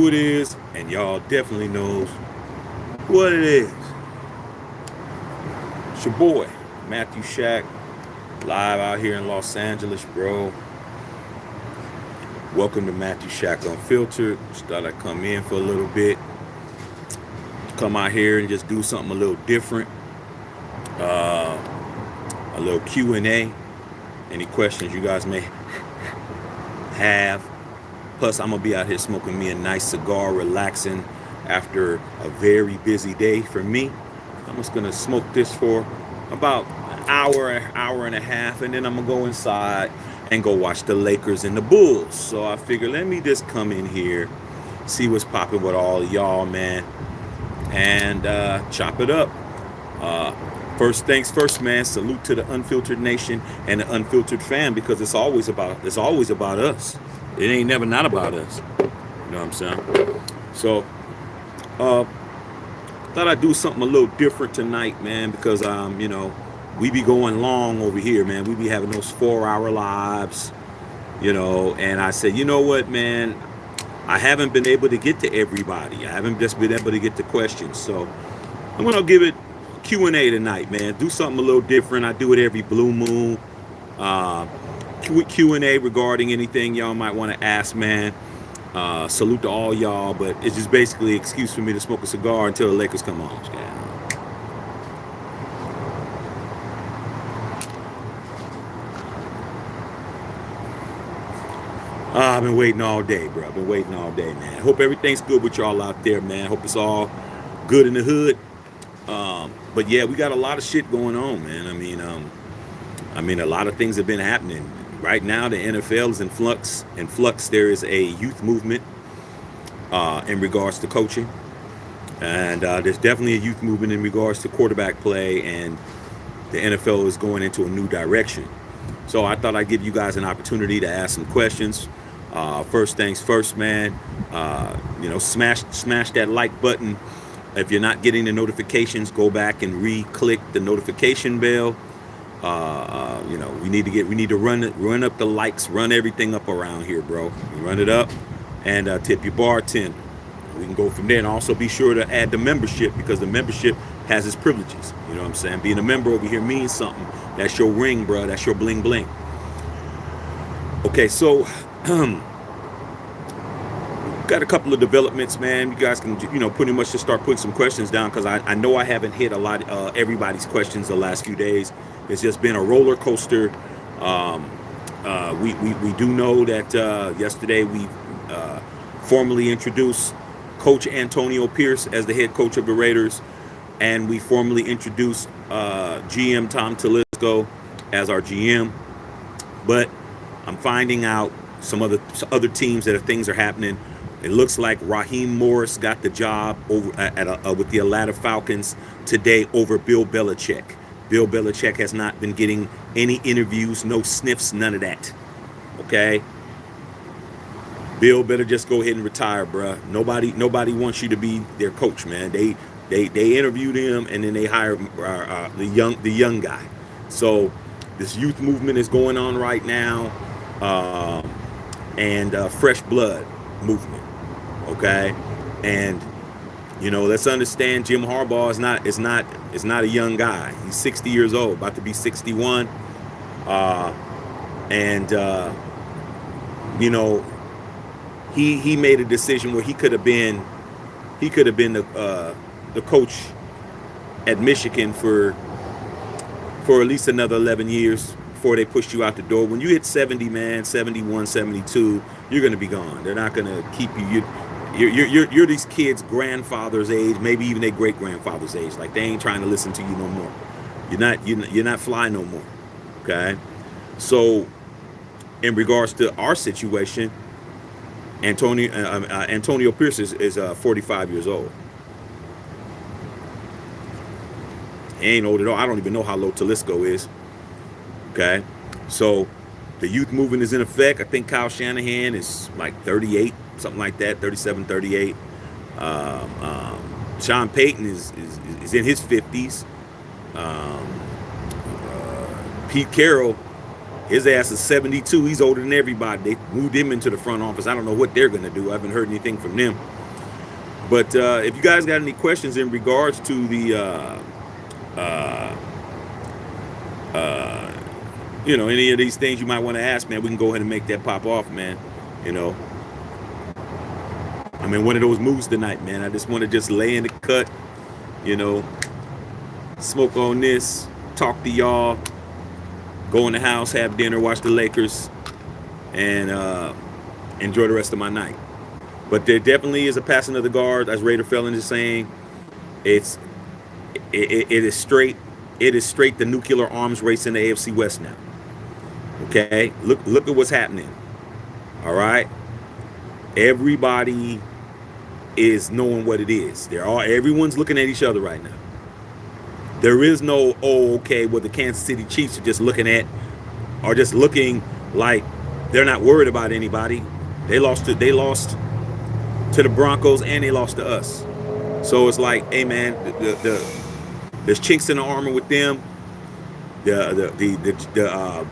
who it is, and y'all definitely knows what it is. It's your boy, Matthew Shack, live out here in Los Angeles, bro. Welcome to Matthew Shack Unfiltered. Just thought I'd come in for a little bit. Come out here and just do something a little different. A little Q&A. Any questions you guys may have. Plus, I'm going to be out here smoking me a nice cigar, relaxing after a very busy day for me. I'm just going to smoke this for about an hour and a half, and then I'm going to go inside and go watch the Lakers and the Bulls. So I figure, let me just come in here, see what's popping with all of y'all, man, and chop it up. First things first, man. Salute to the Unfiltered Nation and the Unfiltered fam, because it's always about us. It ain't never not about us. You know what I'm saying? So, thought I'd do something a little different tonight, man, because we be going long over here, man. We be having those 4-hour lives, and I said, you know what, man, I haven't been able to get to everybody. I haven't just been able to get to questions. So I'm gonna give it Q&A tonight, man. Do something a little different. I do it every blue moon. Q&A regarding anything y'all might want to ask, man. Salute to all y'all, but it's just basically an excuse for me to smoke a cigar until the Lakers come on. I've been waiting all day, bro. I've been waiting all day, man. Hope everything's good with y'all out there, man. Hope it's all good in the hood. But yeah, we got a lot of shit going on, man. I mean, a lot of things have been happening. Right now, the NFL is in flux. In flux, there is a youth movement in regards to coaching. And there's definitely a youth movement in regards to quarterback play. And the NFL is going into a new direction. So I thought I'd give you guys an opportunity to ask some questions. First things first, man. Smash that like button. If you're not getting the notifications, go back and re-click the notification bell. We need to run up the likes, run everything up around here, bro. You run it up and tip your bartender. We can go from there, and also be sure to add the membership, because the membership has its privileges. You know what I'm saying? Being a member over here means something. That's your ring, bro. That's your bling bling. Okay, so got a couple of developments, man. You guys can, pretty much just start putting some questions down, because I know I haven't hit a lot everybody's questions the last few days. It's just been a roller coaster. We do know that yesterday we formally introduced Coach Antonio Pierce as the head coach of the Raiders, and we formally introduced GM Tom Telesco as our GM. But I'm finding out some other teams that things are happening. It looks like Raheem Morris got the job over with the Atlanta Falcons today over Bill Belichick. Bill Belichick has not been getting any interviews, no sniffs, none of that. Okay? Bill better just go ahead and retire, bruh. Nobody wants you to be their coach, man. They interviewed him, and then they hired the young guy. So this youth movement is going on right now, and fresh blood movement. Okay, and let's understand, Jim Harbaugh is not a young guy. He's 60 years old, about to be 61, he made a decision where he could have been the coach at Michigan for at least another 11 years before they pushed you out the door. When you hit 70, man, 71, 72, you're going to be gone. They're not going to keep you. You're these kids' grandfather's age, maybe even their great grandfather's age. Like, they ain't trying to listen to you no more. You're not fly no more. Okay, so in regards to our situation, Antonio Pierce is 45 years old. He ain't old at all. I don't even know how old Telesco is. Okay, so the youth movement is in effect. I think Kyle Shanahan is like 38, something like that, 37, 38. Sean Payton is in his 50s. Pete Carroll, his ass is 72. He's older than everybody. They moved him into the front office. I don't know what they're going to do. I haven't heard anything from them. But if you guys got any questions in regards to the uh, uh, any of these things you might want to ask, man, we can go ahead and make that pop off, man. You know, I'm in one of those moods tonight, man. I just want to just lay in the cut, you know, smoke on this, talk to y'all, go in the house, have dinner, watch the Lakers, and enjoy the rest of my night. But there definitely is a passing of the guard, as Raider Felon is saying. It's it is straight. It is straight the nuclear arms race in the AFC West now. Okay, look at what's happening. All right, everybody is knowing what it is. Everyone's looking at each other right now. There is no well, the Kansas City Chiefs are just looking like they're not worried about anybody. They lost to the Broncos and they lost to us. So it's like, hey man, there's chinks in the armor with them. The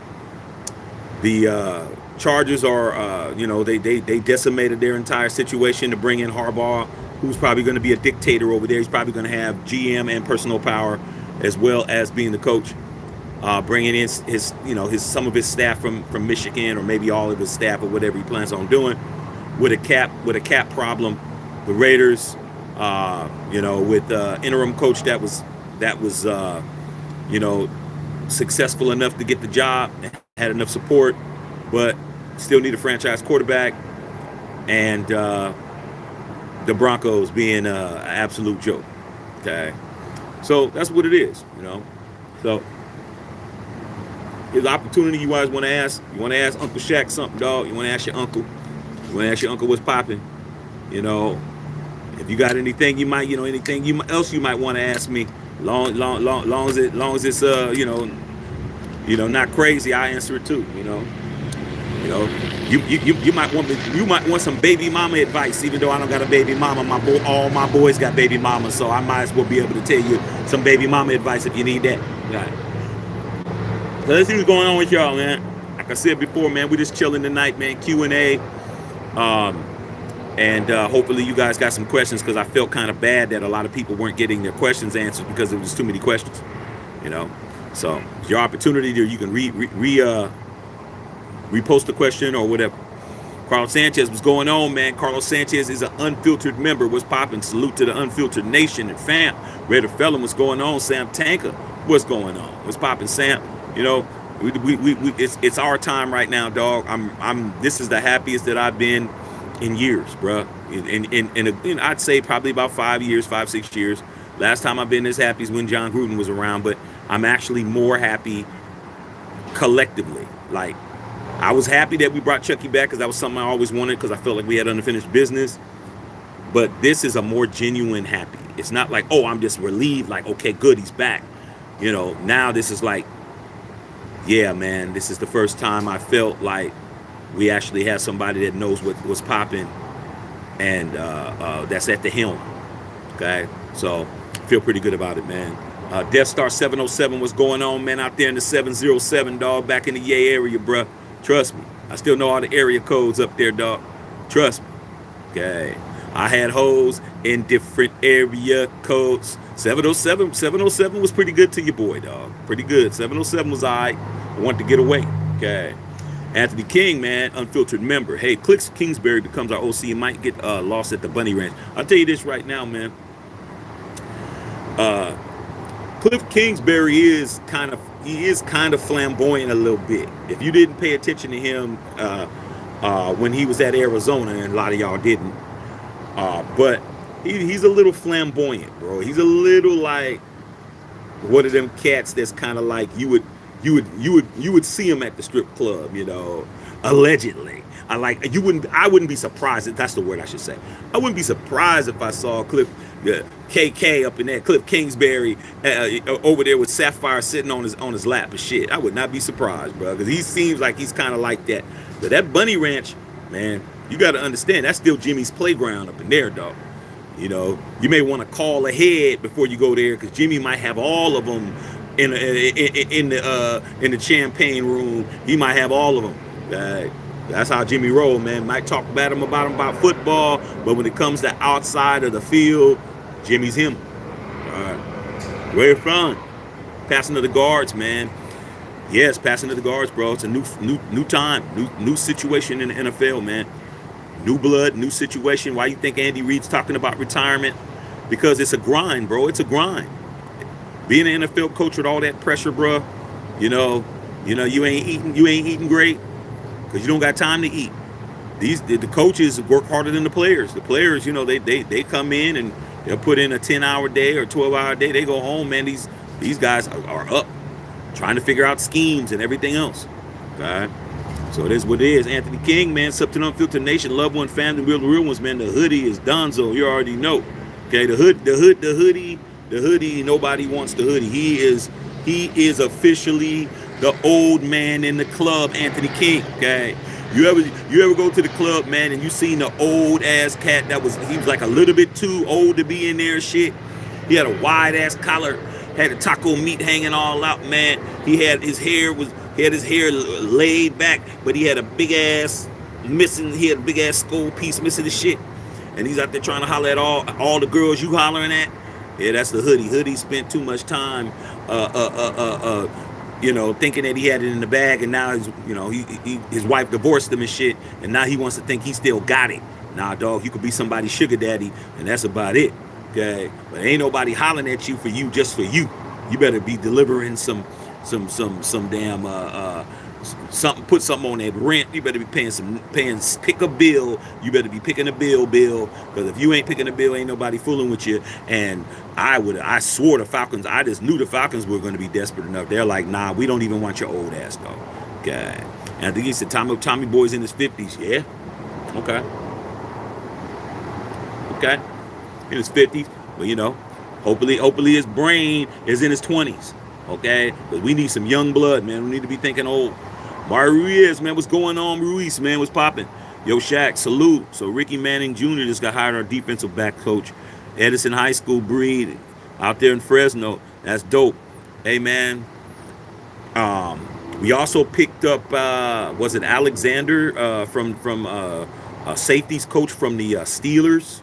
Chargers are they decimated their entire situation to bring in Harbaugh, who's probably going to be a dictator over there. He's probably going to have GM and personal power as well as being the coach. Bringing in his some of his staff from Michigan, or maybe all of his staff, or whatever he plans on doing. With a cap problem, the Raiders, with interim coach that was successful enough to get the job, had enough support, but still need a franchise quarterback, and the Broncos being an absolute joke. Okay, so that's what it is, So here's an opportunity you guys want to ask. You want to ask Uncle Shaq something, dog. You want to ask your uncle. You want to ask your uncle what's popping. If you got anything you might, anything else you might want to ask me, long as it's not crazy, I answer it too. You might want some baby mama advice, even though I don't got a baby mama. All my boys got baby mamas, so I might as well be able to tell you some baby mama advice if you need that. Got it. So let's see what's going on with y'all, man. Like I said before, man, we just chilling tonight, man. Q&A. And hopefully you guys got some questions, because I felt kind of bad that a lot of people weren't getting their questions answered because there was too many questions, So it's your opportunity, or you can repost the question or whatever. Carlos Sanchez, what's going on, man? Carlos Sanchez is an unfiltered member. What's popping? Salute to the unfiltered nation and fam. Raider Felon, what's going on? Sam Tanker, what's going on? What's popping, Sam? It's our time right now, dog. This is the happiest that I've been in years, bro. In I'd say probably about 5-6 years. Last time I've been this happy is when John Gruden was around, but I'm actually more happy collectively. Like, I was happy that we brought Chucky back, because that was something I always wanted, because I felt like we had unfinished business. But this is a more genuine happy. It's not like, oh, I'm just relieved, like, okay, good, he's back. Now this is like, yeah, man, this is the first time I felt like we actually have somebody that knows what's popping, and that's at the helm. Okay, so feel pretty good about it, man. Death Star 707, what's going on, man? Out there in the 707, dog, back in the Yay area, bruh. Trust me, I still know all the area codes up there, dog. Trust me. Okay, I had hoes in different area codes. 707 was pretty good to your boy, dog. Pretty good. 707 was all right. I wanted to get away. Okay. Anthony King, man, unfiltered member. Hey, Cliff Kingsbury becomes our OC and might get lost at the Bunny Ranch. I'll tell you this right now, man. Cliff Kingsbury is kind of flamboyant a little bit. If you didn't pay attention to him when he was at Arizona, and a lot of y'all didn't, but he's a little flamboyant, bro. He's a little like one of them cats that's kind of like you would see him at the strip club, allegedly. I wouldn't be surprised if that's the word I should say. I wouldn't be surprised if I saw KK up in there, Cliff Kingsbury over there with Sapphire sitting on his lap and shit. I would not be surprised, bro, because he seems like he's kind of like that. But that Bunny Ranch, man, you got to understand, that's still Jimmy's playground up in there, dog. You may want to call ahead before you go there, because Jimmy might have all of them in the champagne room. He might have all of them. That's how Jimmy roll, man. Might talk about football, But when it comes to outside of the field, Jimmy's him. Where you from? Passing to the guards, man. Yes, passing to the guards, bro. It's a new time, new situation in the NFL, man. New blood, new situation. Why you think Andy Reid's talking about retirement? Because it's a grind, bro. It's a grind. Being an NFL coach with all that pressure, bro. You know, you ain't eating great because you don't got time to eat. The coaches work harder than the players. The players, they come in and they'll put in a 10-hour day or 12-hour day. They go home, man. These guys are up, trying to figure out schemes and everything else. Okay? So it is what it is. Anthony King, man, sub to Unfiltered Nation, loved one, family, real ones, man. The hoodie is Donzo. You already know. Okay, the hoodie. Nobody wants the hoodie. He is officially the old man in the club, Anthony King. Okay. You ever go to the club, man, and you seen the old ass cat he was like a little bit too old to be in there and shit. He had a wide ass collar, had the taco meat hanging all out, man. He had his hair laid back, but he had a big ass skull piece missing the shit. And he's out there trying to holler at all the girls you hollering at. Yeah, that's the hoodie. Hoodie spent too much time thinking that he had it in the bag, and now his wife divorced him and shit, and now he wants to think he still got it. Nah, dog, you could be somebody's sugar daddy, and that's about it. Okay, but ain't nobody hollering at you just for you. You better be delivering some damn something. Put something on that rent. You better be pick a bill. You better be picking a bill, because if you ain't picking a bill, ain't nobody fooling with you. And I swore the Falcons. I just knew the Falcons were going to be desperate enough. They're like, nah, we don't even want your old ass, though. Okay. And I think he said Tommy Boy's in his 50s. Yeah. Okay. In his 50s, but hopefully his brain is in his 20s. Okay, but we need some young blood, man. We need to be thinking old. Mario Ruiz, man, what's going on? Ruiz, man, what's popping? Yo, Shaq, salute. So Ricky Manning Jr. just got hired our defensive back coach. Edison High School breed out there in Fresno. That's dope. Hey, man. We also picked up was it Alexander from safeties coach from the Steelers.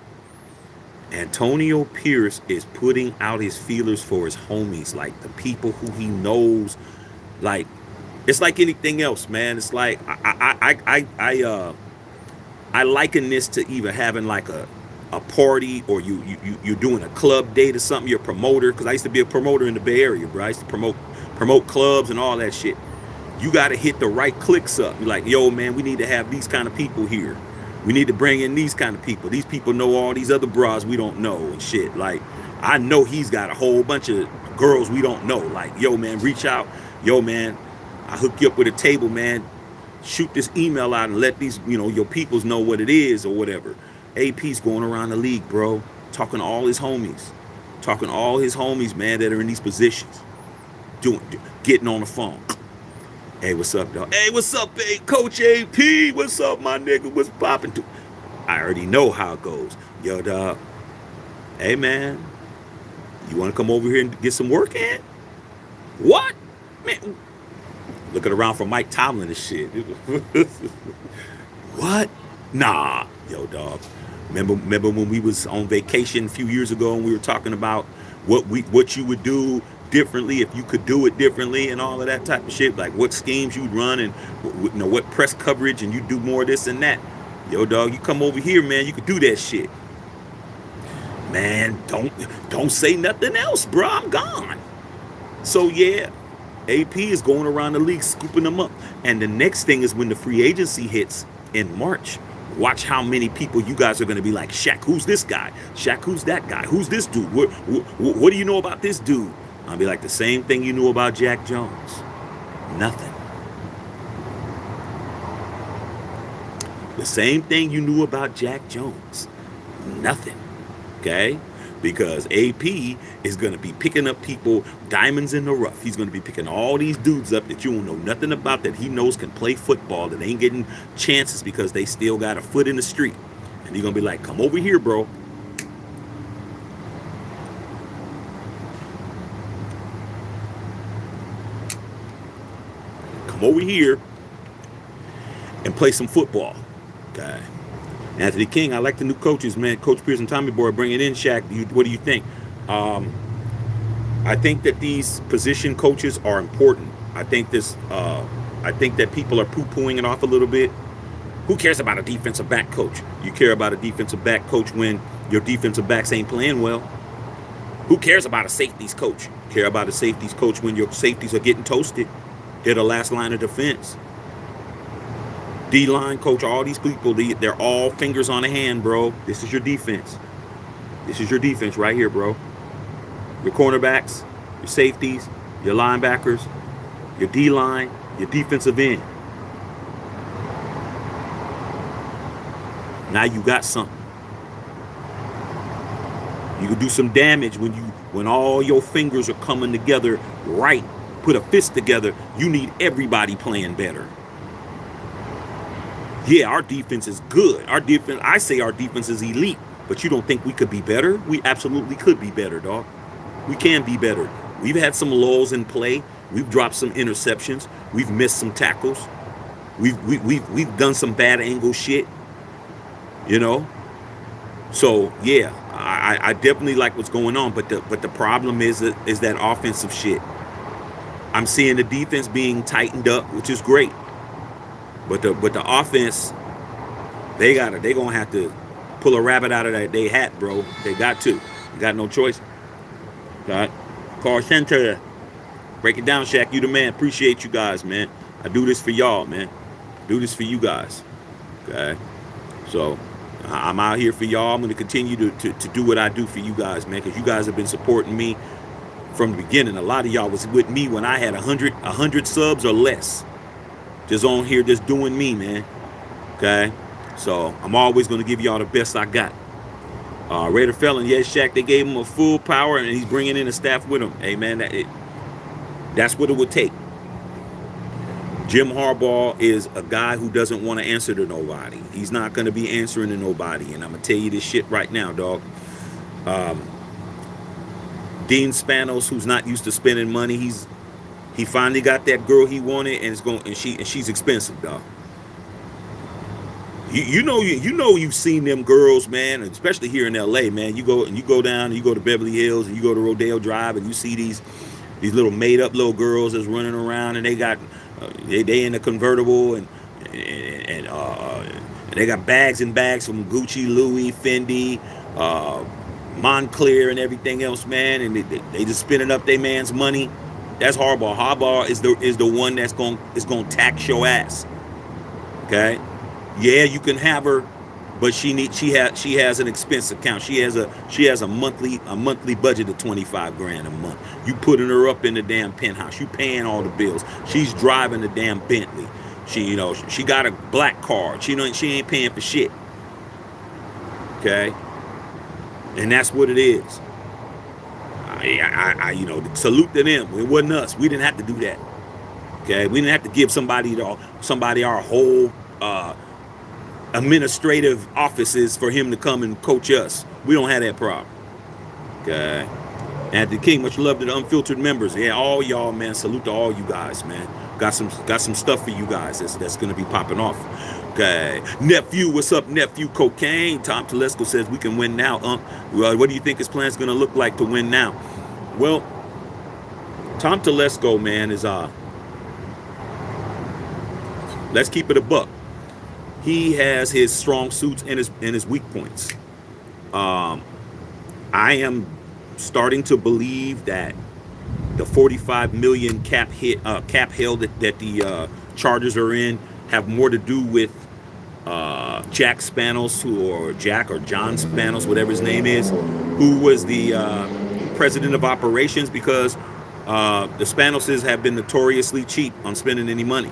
Antonio Pierce is putting out his feelers for his homies, like the people who he knows. Like, it's like anything else, man. It's like I liken this to either having like a party, or you're doing a club date or something. You're a promoter, because I used to be a promoter in the Bay Area, bro. I used to promote clubs and all that shit. You got to hit the right clicks up. You're like, yo, man, we need to have these kind of people here. We need to bring in these kind of people. These people know all these other bras we don't know and shit. Like, I know he's got a whole bunch of girls we don't know. Like, yo, man, reach out. Yo, man, I hook you up with a table, man. Shoot this email out and let these, your peoples know what it is or whatever. AP's going around the league, bro, talking to all his homies. Man, that are in these positions. Getting on the phone. Hey, what's up, dog? Hey, what's up, hey, Coach AP? What's up, my nigga? What's popping? I already know how it goes. Yo, dog. Hey, man. You want to come over here and get some work in? What? Man. Looking around for Mike Tomlin and shit. What? Nah. Yo, dog. Remember when we was on vacation a few years ago and we were talking about what you would do differently if you could do it differently and all of that type of shit, like what schemes you'd run and what press coverage, and you do more of this and that. Yo, dog, you come over here, man, you could do that shit. Man, don't say nothing else, bro. I'm gone. So yeah, AP is going around the league scooping them up. And the next thing is when the free agency hits in March. Watch how many people you guys are going to be like, Shaq, who's this guy? Shaq, who's that guy? Who's this dude? What do you know about this dude? I'll be like, the same thing you knew about Jack Jones. Nothing. The same thing you knew about Jack Jones. Nothing. Okay? Because AP is going to be picking up people, diamonds in the rough. He's going to be picking all these dudes up that you don't know nothing about, that he knows can play football, that ain't getting chances because they still got a foot in the street. And he's going to be like, come over here, bro. Come over here and play some football. Okay. Anthony King, I like the new coaches, man. Coach Pierce and Tommy Boy, bring it in, Shaq. What do you think? Um, I think that these position coaches are important. I think this. I think that people are poo-pooing it off a little bit. Who cares about a defensive back coach? You care about a defensive back coach when your defensive backs ain't playing well. Who cares about a safeties coach? You care about a safeties coach when your safeties are getting toasted. They're the last line of defense. D-line coach, all these people, they're all fingers on the hand, bro. This is your defense. This is your defense right here, bro. Your cornerbacks, your safeties, your linebackers, your D-line, your defensive end. Now you got something. You can do some damage when all your fingers are coming together right. Put a fist together. You need everybody playing better. Yeah, our defense is good. Our defense, I say our defense is elite, but you don't think we could be better? We absolutely could be better, dog. We can be better. We've had some lulls in play. We've dropped some interceptions. We've missed some tackles. We've done some bad angle shit. You know? So yeah, I definitely like what's going on, but the problem is that offensive shit. I'm seeing the defense being tightened up, which is great. But the offense, they gonna have to pull a rabbit out of their hat, bro. They got to. You got no choice. Got call center. Break it down, Shaq. You the man. Appreciate you guys, man. I do this for y'all, man. Do this for you guys. Okay. So I'm out here for y'all. I'm gonna continue to do what I do for you guys, man, because you guys have been supporting me from the beginning. A lot of y'all was with me when I had 100 subs or less. Just on here, just doing me, man. Okay, so I'm always gonna give y'all the best I got. Raider Felon, yes, Shaq. They gave him a full power, and he's bringing in a staff with him. Hey, man, that's what it would take. Jim Harbaugh is a guy who doesn't want to answer to nobody. He's not gonna be answering to nobody, and I'm gonna tell you this shit right now, dog. Dean Spanos, who's not used to spending money, he finally got that girl he wanted, and she's expensive, dog. You know you've seen them girls, man, especially here in LA, man. You go down, you go to Beverly Hills, and you go to Rodeo Drive, and you see these little made up little girls that's running around, and they got they in a convertible, and they got bags and bags from Gucci, Louis, Fendi, Montclair, and everything else, man, and they just spending up their man's money. That's Harbaugh. Harbaugh is the one that's going to tax your ass. Okay? Yeah, you can have her, but she has an expense account. She has a monthly budget of $25,000 a month. You putting her up in the damn penthouse. You paying all the bills. She's driving the damn Bentley. She got a black card. She ain't paying for shit. Okay? And that's what it is. I salute to them. It wasn't us. We didn't have to do that. Okay, we didn't have to give somebody our whole administrative offices for him to come and coach us. We don't have that problem. Okay, Anthony King, much love to the unfiltered members. Yeah, all y'all, man. Salute to all you guys, man. Got some stuff for you guys that's gonna be popping off. Okay, nephew, what's up, nephew? Cocaine. Tom Telesco says we can win now. What do you think his plan's gonna look like to win now? Well, Tom Telesco, man, is let's keep it a buck. He has his strong suits and his weak points. I am starting to believe that the $45 million cap held that the Chargers are in have more to do with Jack Spanos, Jack or John Spanos, whatever his name is, who was the president of operations, because the Spanoses have been notoriously cheap on spending any money.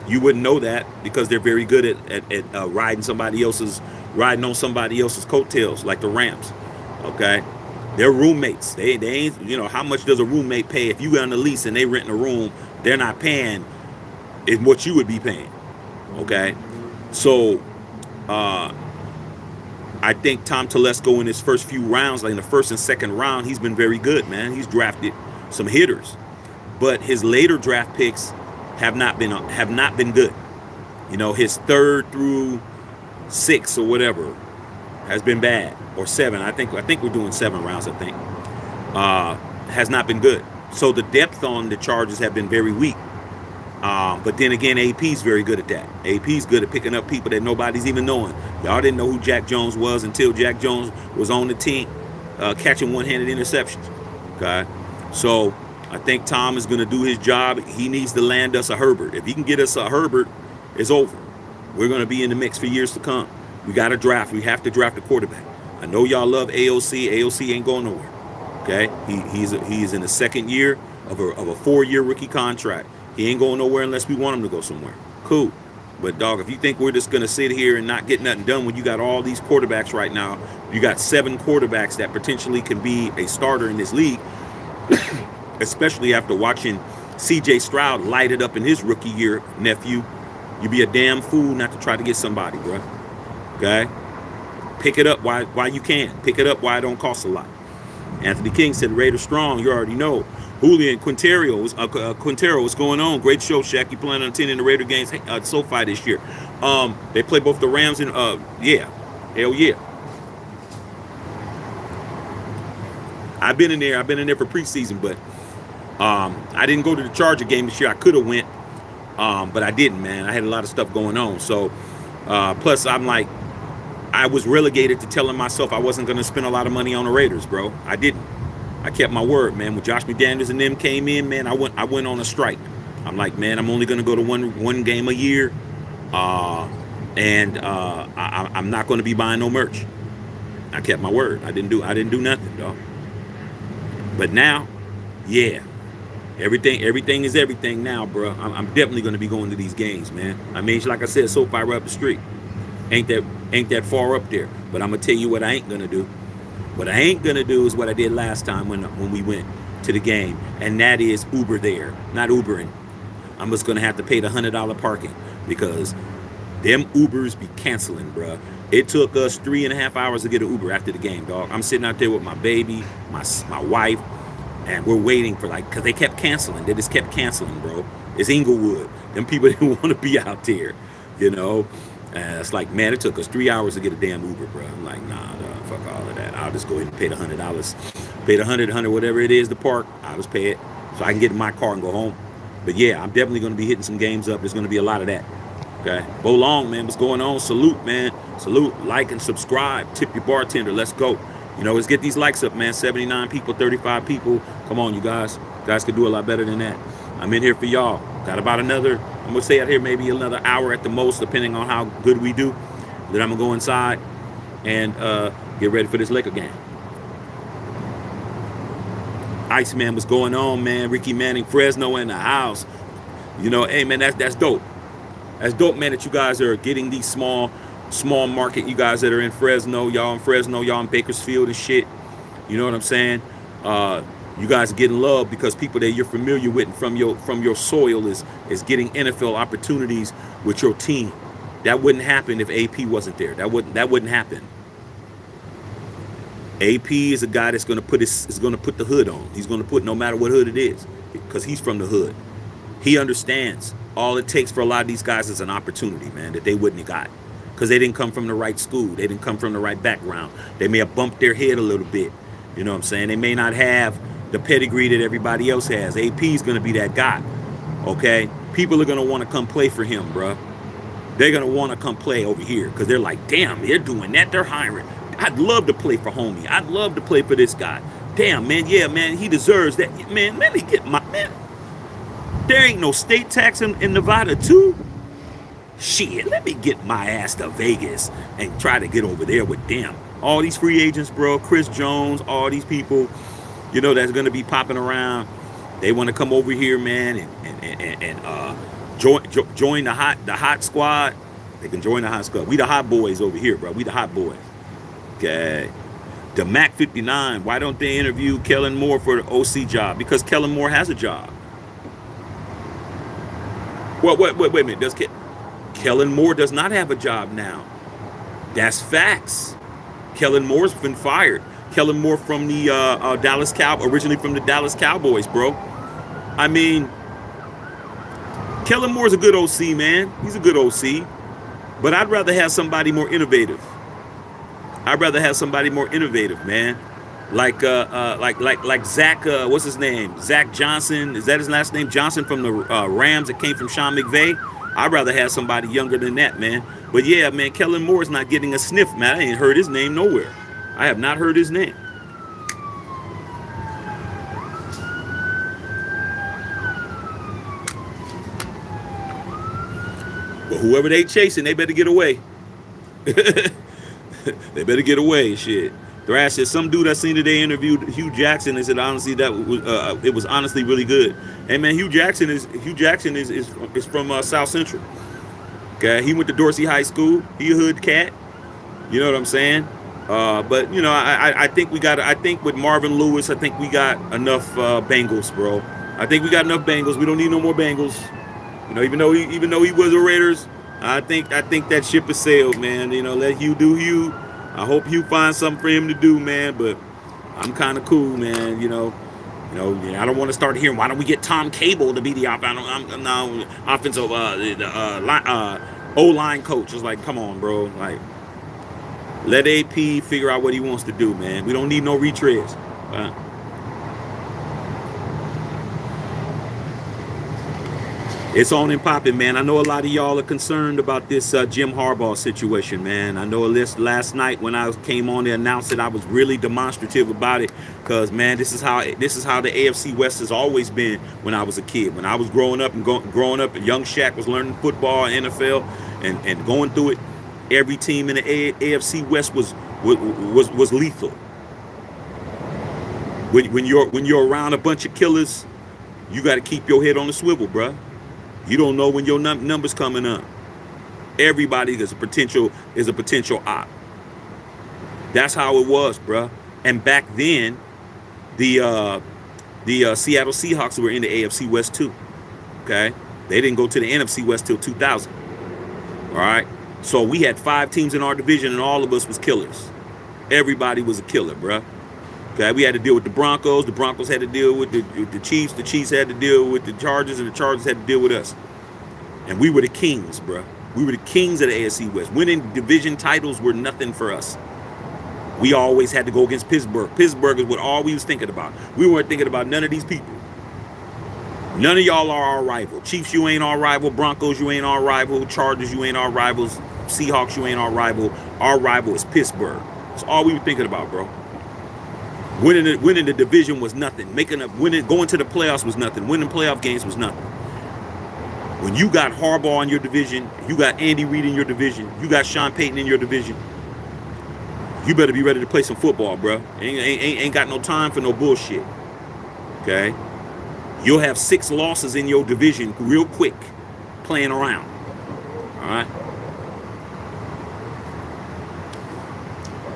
You wouldn't know that because they're very good at riding on somebody else's coattails, like the Rams. Okay, they're roommates. They ain't, how much does a roommate pay if you got on a lease and they renting a room? They're not paying is what you would be paying. Okay, so I think Tom Telesco in his first few rounds, like in the first and second round, he's been very good, man. He's drafted some hitters, but his later draft picks have not been good. His third through 6 or whatever has been bad, or 7. I think we're doing 7 rounds. I think has not been good. So the depth on the Chargers have been very weak. But then again, AP's very good at that. AP's good at picking up people that nobody's even knowing. Y'all didn't know who Jack Jones was until Jack Jones was on the team, catching one-handed interceptions. Okay, so I think Tom is going to do his job. He needs to land us a Herbert. If he can get us a Herbert, it's over. We're going to be in the mix for years to come. We got to draft. We have to draft a quarterback. I know y'all love AOC. AOC ain't going nowhere. Okay, he's in the second year of a 4-year rookie contract. He ain't going nowhere unless we want him to go somewhere. Cool. But, dog, if you think we're just going to sit here and not get nothing done when you got all these quarterbacks right now, you got 7 quarterbacks that potentially can be a starter in this league, especially after watching C.J. Stroud light it up in his rookie year, nephew, you'd be a damn fool not to try to get somebody, bro. Okay? Pick it up while you can. Pick it up while it don't cost a lot. Anthony King said, Raiders strong. You already know. Julian Quintero, what's going on? Great show, Shaq. You plan on attending the Raider games SoFi this year. They play both the Rams and, yeah. Hell yeah. I've been in there for preseason, but I didn't go to the Charger game this year. I could have went, but I didn't, man. I had a lot of stuff going on. So, plus I'm like, I was relegated to telling myself I wasn't going to spend a lot of money on the Raiders, bro. I didn't. I kept my word, man. When Josh McDaniels and them came in, man, I went on a strike. I'm like, man, I'm only going to go to one game a year, and I'm not going to be buying no merch. I kept my word. I didn't do nothing, dog. But now, yeah, everything is everything now, bro. I'm definitely going to be going to these games, man. I mean, like I said, SoFi right up the street. Ain't that far up there. But I'm gonna tell you what I ain't gonna do. What I ain't gonna do is what I did last time when we went to the game, and that is Uber there, not Ubering. I'm just gonna have to pay the $100 parking because them Ubers be canceling, bro. It took us 3.5 hours to get an Uber after the game, dog. I'm sitting out there with my baby, my wife, and we're waiting for because they kept canceling. They just kept canceling, bro. It's Inglewood. Them people didn't want to be out there, you know. It's like, man, it took us 3 hours to get a damn Uber, bro. I'm like, nah, fuck all of that. I'll just go ahead and pay the $100. Pay the $100, whatever it is to park. I'll just pay it so I can get in my car and go home. But yeah, I'm definitely going to be hitting some games up. There's going to be a lot of that. Okay. Bo Long, man, what's going on? Salute, man. Salute, like, and subscribe. Tip your bartender. Let's go. You know, let's get these likes up, man. 79 people, 35 people. Come on, you guys. You guys could do a lot better than that. I'm in here for y'all. Got about another, I'm going to stay out here maybe another hour at the most, depending on how good we do. Then I'm going to go inside and get ready for this Laker game. Iceman, what's going on, man? Ricky Manning, Fresno in the house. You know, hey, man, that's dope. That's dope, man, that you guys are getting these small market, you guys that are in Fresno, y'all in Fresno, y'all in Bakersfield and shit. You know what I'm saying? You guys are getting love because people that you're familiar with and from your soil is getting NFL opportunities with your team. That wouldn't happen if AP wasn't there. That wouldn't happen. AP is a guy that's going to put the hood on. He's going to put no matter what hood it is because he's from the hood. He understands all it takes for a lot of these guys is an opportunity, man, that they wouldn't have got because they didn't come from the right school. They didn't come from the right background. They may have bumped their head a little bit. You know what I'm saying? They may not have the pedigree that everybody else has. AP is going to be that guy, okay? People are going to want to come play for him, bro. They're going to want to come play over here because they're like, damn, they're doing that. They're hiring. I'd love to play for homie. I'd love to play for this guy. Damn, man, yeah, man, he deserves that. Man, let me get my, man, there ain't no state tax in Nevada, too. Shit, let me get my ass to Vegas and try to get over there with them. All these free agents, bro, Chris Jones, all these people, you know, that's going to be popping around. They want to come over here, man, and join the hot squad. They can join the hot squad. We the hot boys over here, bro. We the hot boys. Okay. The Mac 59. Why don't they interview Kellen Moore for the OC job? Because Kellen Moore has a job. Well, wait a minute. Kellen Moore does not have a job now. That's facts. Kellen Moore's been fired. Kellen Moore from the originally from the Dallas Cowboys, bro. I mean, Kellen Moore's a good OC, man. He's a good OC. But I'd rather have somebody more innovative. I'd rather have somebody more innovative, man. Like Zach, what's his name? Zach Johnson. Is that his last name? Johnson from the Rams that came from Sean McVay. I'd rather have somebody younger than that, man. But yeah, man, Kellen Moore's not getting a sniff, man. I ain't heard his name nowhere. I have not heard his name. But whoever they chasing, they better get away. They better get away, shit. Thrash said some dude I seen today interviewed Hugh Jackson and said honestly that was it was honestly really good. Hey man, Hugh Jackson is from South Central. Okay, he went to Dorsey High School. He a hood cat. You know what I'm saying? But you know, I think I think with Marvin Lewis, I think we got enough Bengals, bro. I think we got enough Bengals. We don't need no more Bengals. You know, even though he was a Raiders, I think that ship has sailed, man. You know, let Hugh do Hugh. I hope Hugh finds something for him to do, man. But I'm kind of cool, man. You know, I don't want to start hearing why don't we get Tom Cable to be the offensive O-line coach. It's like, come on, bro. Like, let AP figure out what he wants to do, man. We don't need no retreads. It's on and popping, man. I know a lot of y'all are concerned about this Jim Harbaugh situation, man. I know last night when I came on to announce it, I was really demonstrative about it because, man, this is how the AFC West has always been when I was a kid. When I was growing up, young Shaq was learning football, NFL, and going through it. Every team in the AFC West was lethal. When you're around a bunch of killers, you got to keep your head on the swivel, bruh. You don't know when your numbers coming up. Everybody is a potential op. That's how it was, bruh. And back then, the Seattle Seahawks were in the AFC West too. Okay, they didn't go to the NFC West till 2000. All right, so we had 5 teams in our division, and all of us was killers. Everybody was a killer, bruh. Okay, we had to deal with the Broncos. The Broncos had to deal with the Chiefs. The Chiefs had to deal with the Chargers, and the Chargers had to deal with us. And we were the kings, bro. We were the kings of the AFC West. Winning division titles were nothing for us. We always had to go against Pittsburgh. Pittsburgh is what all we was thinking about. We weren't thinking about none of these people. None of y'all are our rival. Chiefs, you ain't our rival. Broncos, you ain't our rival. Chargers, you ain't our rivals. Seahawks, you ain't our rival. Our rival is Pittsburgh. That's all we were thinking about, bro. Winning the division was nothing. Going to the playoffs was nothing. Winning playoff games was nothing. When you got Harbaugh in your division, you got Andy Reid in your division, you got Sean Payton in your division, you better be ready to play some football, bro. Ain't got no time for no bullshit. Okay? You'll have 6 losses in your division real quick playing around. All right?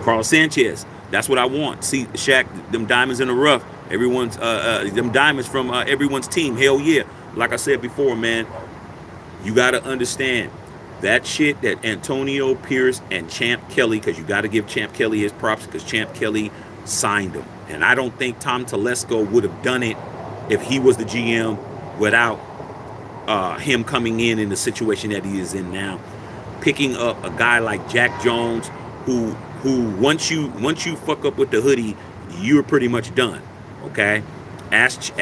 Carlos Sanchez. That's what I want. See, Shaq, them diamonds in the rough. Everyone's them diamonds from everyone's team. Hell yeah. Like I said before, man, you got to understand that shit that Antonio Pierce and Champ Kelly, because you got to give Champ Kelly his props because Champ Kelly signed him. And I don't think Tom Telesco would have done it if he was the GM without him coming in the situation that he is in now. Picking up a guy like Jack Jones who once you fuck up with the hoodie, you're pretty much done. Okay, ask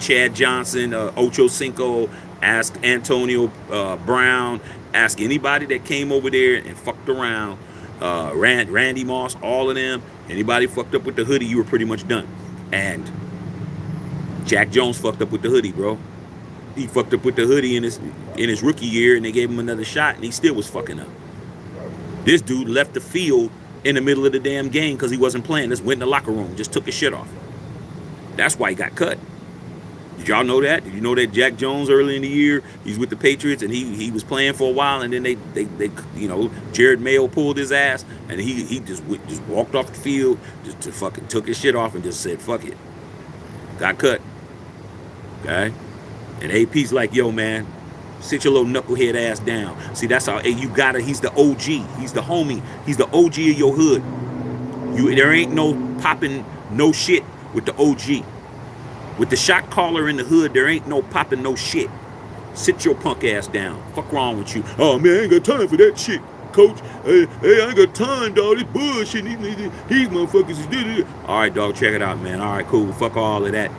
Chad Johnson, Ocho Cinco, ask Antonio Brown, ask anybody that came over there and fucked around, Randy Moss, all of them. Anybody fucked up with the hoodie, you were pretty much done. And Jack Jones fucked up with the hoodie, bro. He fucked up with the hoodie in his rookie year, and they gave him another shot, and he still was fucking up. This dude left the field in the middle of the damn game because he wasn't playing. Just went in the locker room, just took his shit off. That's why he got cut. Did y'all know that? Did you know that Jack Jones early in the year, he's with the Patriots, and he was playing for a while, and then they Jared Mayo pulled his ass, and he just walked off the field, just fucking took his shit off and just said fuck it. Got cut. Okay? And AP's like, yo, man, sit your little knucklehead ass down. See, that's how you gotta. He's the OG. He's the homie. He's the OG of your hood. There ain't no popping no shit with the OG. With the shot caller in the hood, there ain't no popping no shit. Sit your punk ass down. Fuck wrong with you? Oh man, I ain't got time for that shit, coach. Hey, I ain't got time, dog. This bullshit. These motherfuckers is this. All right, dog. Check it out, man. All right, cool. Fuck all of that.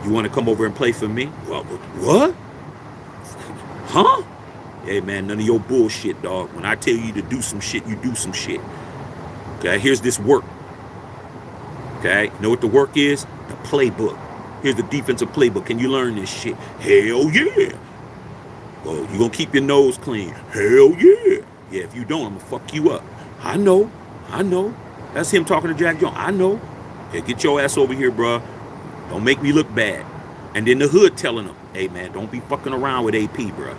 You want to come over and play for me? Well, what? Huh? Hey man, none of your bullshit, dog. When I tell you to do some shit, you do some shit. Okay, here's this work. Okay, you know what the work is? The playbook. Here's the defensive playbook. Can you learn this shit? Hell yeah. Well, you gonna keep your nose clean? Hell yeah. Yeah, if you don't, I'm gonna fuck you up. I know. That's him talking to Jack Jones. I know. Yeah, get your ass over here, bro. Don't make me look bad. And then the hood telling him, hey man, don't be fucking around with AP, bro.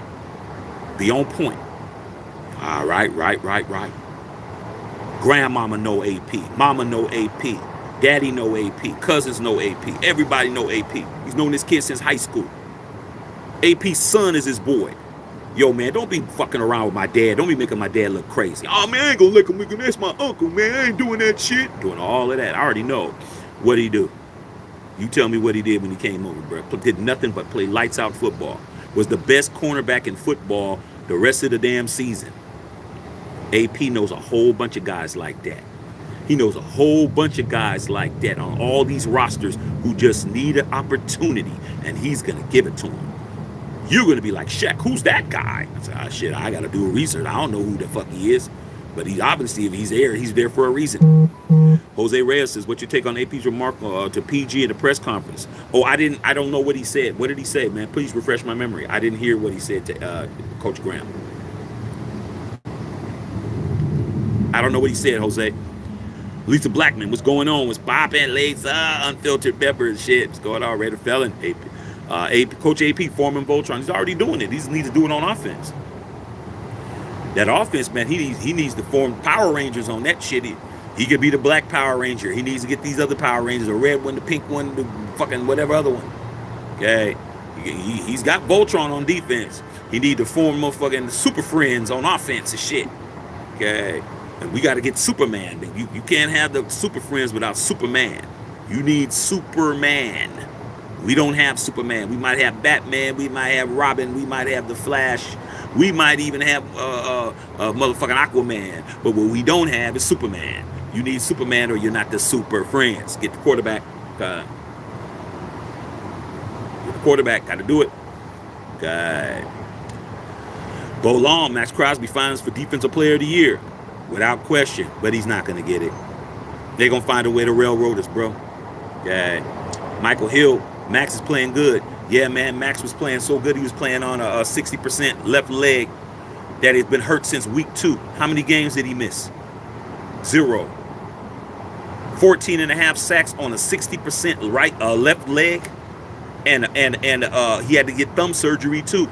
Be on point. All right. Grandmama know AP. Mama know AP. Daddy know AP. Cousins know AP. Everybody know AP. He's known this kid since high school. AP's son is his boy. Yo, man, don't be fucking around with my dad. Don't be making my dad look crazy. Oh, man, I ain't gonna let him. That's my uncle, man. I ain't doing that shit. Doing all of that. I already know. What'd he do? You tell me what he did when he came over, bro. Did nothing but play lights out football. Was the best cornerback in football the rest of the damn season. AP knows a whole bunch of guys like that. He knows a whole bunch of guys like that on all these rosters who just need an opportunity, and he's going to give it to them. You're going to be like, Shaq, who's that guy? I said, shit, I got to do a research. I don't know who the fuck he is, but he obviously, if he's there for a reason. Jose Reyes says, what you take on AP's remark to PG at the press conference? Oh, I don't know what he said. What did he say, man? Please refresh my memory. I didn't hear what he said to Coach Graham. I don't know what he said, Jose. Lisa Blackman, what's going on? What's popping? Lisa, unfiltered pepper and shit. What's going on? Raider Felon. Coach AP, Foreman Voltron. He's already doing it. He needs to do it on offense. That offense, man, he needs to form Power Rangers on that shit. He could be the black Power Ranger. He needs to get these other Power Rangers, the red one, the pink one, the fucking whatever other one. Okay? He's got Voltron on defense. He need to form motherfucking Super Friends on offense and shit. Okay? And we got to get Superman. You can't have the Super Friends without Superman. You need Superman. We don't have Superman. We might have Batman. We might have Robin. We might have the Flash. We might even have motherfucking Aquaman. But what we don't have is Superman. You need Superman or you're not the Super Friends. Get the quarterback. Get the quarterback. Got to do it. Okay. Bo Long, Max Crosby finals for Defensive Player of the Year. Without question. But he's not going to get it. They're going to find a way to railroad us, bro. Okay. Michael Hill, Max is playing good. Yeah, man, Max was playing so good. He was playing on a 60% left leg that has been hurt since week 2. How many games did he miss? 0. 14 and a half sacks on a 60% left leg. And he had to get thumb surgery too.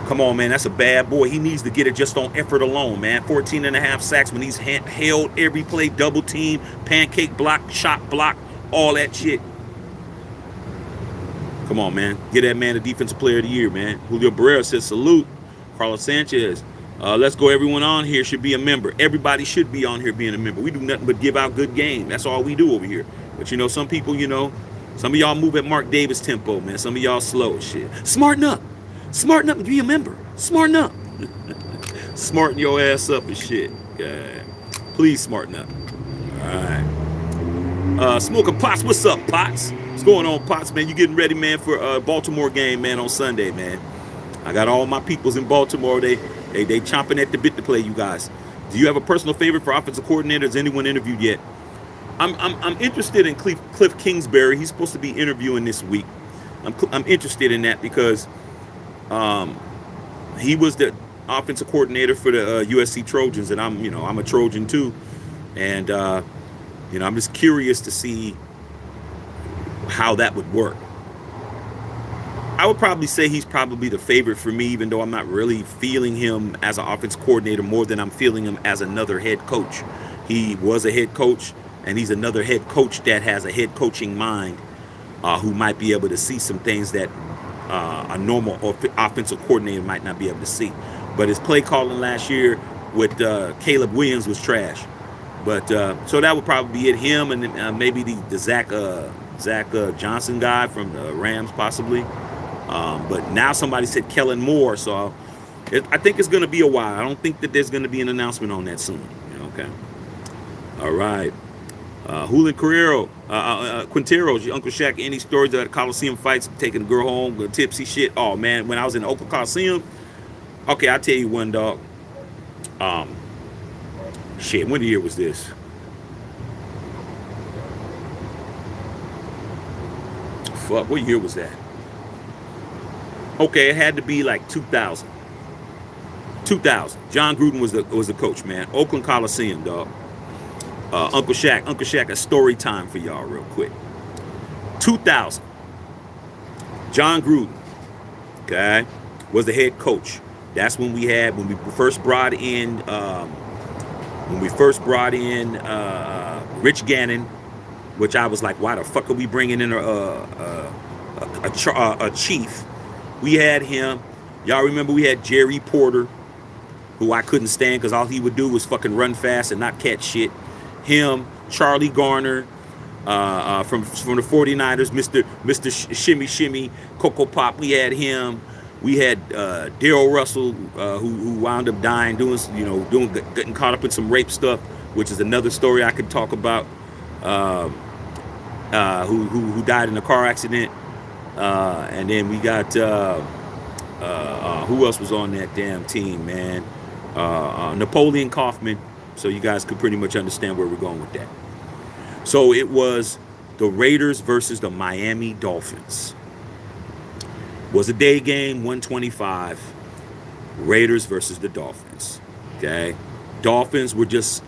Come on, man, that's a bad boy. He needs to get it just on effort alone, man. 14 and a half sacks when he's held every play, double team, pancake block, shot block, all that shit. Come on, man. Get that man the Defensive Player of the Year, man. Julio Barrera says salute. Carlos Sanchez. Let's go. Everyone on here should be a member. Everybody should be on here being a member. We do nothing but give out good game. That's all we do over here. But, you know, some people, you know, some of y'all move at Mark Davis tempo, man. Some of y'all slow as shit. Smarten up. Smarten up and be a member. Smarten up. Smarten your ass up and shit. Okay. Please smarten up. All right. Smoking Pots. What's up, Pots? What's going on, Pots, man? You getting ready, man, for Baltimore game, man, on Sunday, man. I got all my peoples in Baltimore. They chomping at the bit to play you guys. Do you have a personal favorite for offensive coordinator? Has anyone interviewed yet? I'm interested in Cliff Kingsbury. He's supposed to be interviewing this week. I'm interested in that because he was the offensive coordinator for the USC Trojans, and I'm a Trojan too, and I'm just curious to see how that would work. I would probably say he's probably the favorite for me, even though I'm not really feeling him as an offensive coordinator more than I'm feeling him as another head coach. He was a head coach, and he's another head coach that has a head coaching mind, who might be able to see some things that a normal offensive coordinator might not be able to see. But his play calling last year with Caleb Williams was trash. But so that would probably be it. Him and maybe the Zach Johnson guy from the Rams, possibly. But now somebody said Kellen Moore, so I think it's going to be a while. I don't think that there's going to be an announcement on that soon. Okay. All right. Julian Carrero, Quinteros, your Uncle Shaq, any stories of Coliseum fights, taking a girl home, tipsy shit? Oh, man, when I was in the Oakland Coliseum, okay, I'll tell you one, dog. Shit, when the year was this? Fuck, what year was that? Okay, it had to be like 2000. 2000. John Gruden was the coach, man. Oakland Coliseum, dog. Uncle Shaq, a story time for y'all real quick. 2000. John Gruden, okay, was the head coach. That's when we first brought in Rich Gannon, which I was like, why the fuck are we bringing in a chief? We had him. Y'all remember we had Jerry Porter, who I couldn't stand because all he would do was fucking run fast and not catch shit. Him, Charlie Garner, from the 49ers, Mr. Shimmy Shimmy, Coco Pop. We had him. We had Darryl Russell, who wound up dying, getting caught up in some rape stuff, which is another story I could talk about. Who died in a car accident, and then we got who else was on that damn team, man? Napoleon Kaufman. So you guys could pretty much understand where we're going with that. So it was the Raiders versus the Miami Dolphins. Was a day game, 125. Raiders versus the Dolphins. Okay. Dolphins were just,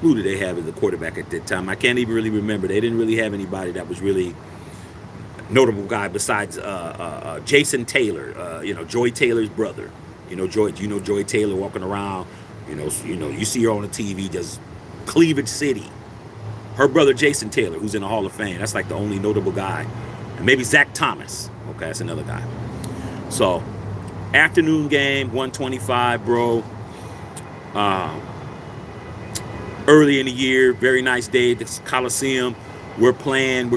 who did they have as the quarterback at that time? I can't even really remember. They didn't really have anybody that was really notable guy besides Jason Taylor, Joy Taylor's brother. Joy Taylor walking around. You see her on the TV, just Cleveland City. Her brother Jason Taylor, who's in the Hall of Fame. That's like the only notable guy. And maybe Zach Thomas. Okay, that's another guy. So, afternoon game, 125, bro. Early in the year, very nice day. This Coliseum. We're playing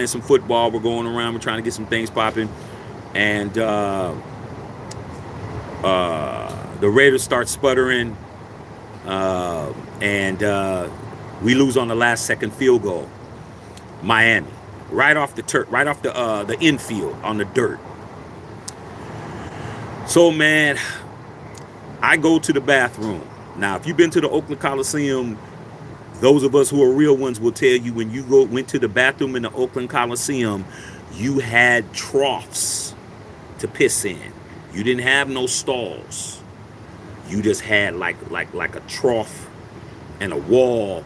some football. We're going around. We're trying to get some things popping. And the Raiders start sputtering, and we lose on the last second field goal. Miami, right off the infield on the dirt. So, man, I go to the bathroom. Now, if you've been to the Oakland Coliseum, those of us who are real ones will tell you when you went to the bathroom in the Oakland Coliseum, you had troughs to piss in. You didn't have no stalls. You just had like a trough and a wall,